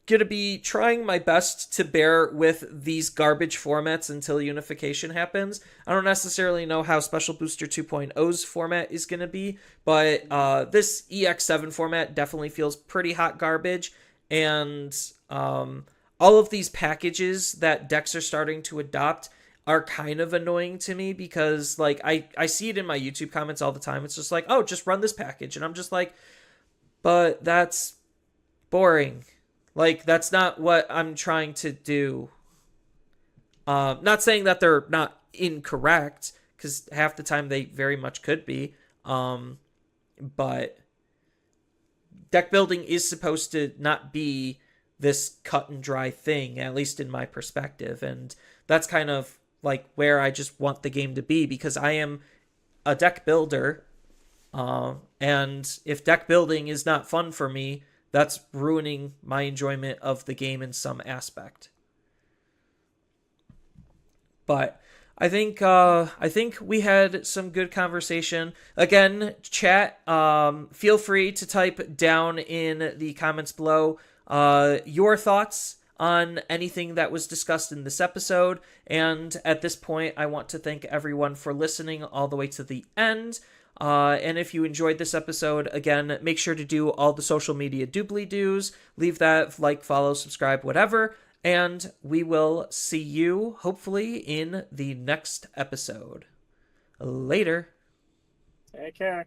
gonna be trying my best to bear with these garbage formats until unification happens. I don't necessarily know how Special Booster 2.0's format is gonna be, but this EX7 format definitely feels pretty hot garbage, and all of these packages that decks are starting to adopt are kind of annoying to me, because like I see it in my YouTube comments all the time. It's just like, oh, just run this package, and I'm just like, but that's boring. Like, that's not what I'm trying to do. Not saying that they're not incorrect, because half the time they very much could be. But deck building is supposed to not be this cut and dry thing, at least in my perspective. And that's kind of like where I just want the game to be, because I am a deck builder. And if deck building is not fun for me, that's ruining my enjoyment of the game in some aspect. But I think we had some good conversation. Again, chat. Feel free to type down in the comments below your thoughts on anything that was discussed in this episode. And at this point, I want to thank everyone for listening all the way to the end. And if you enjoyed this episode, again, make sure to do all the social media doobly-doos. Leave that like, follow, subscribe, whatever. And we will see you, hopefully, in the next episode. Later. Take care.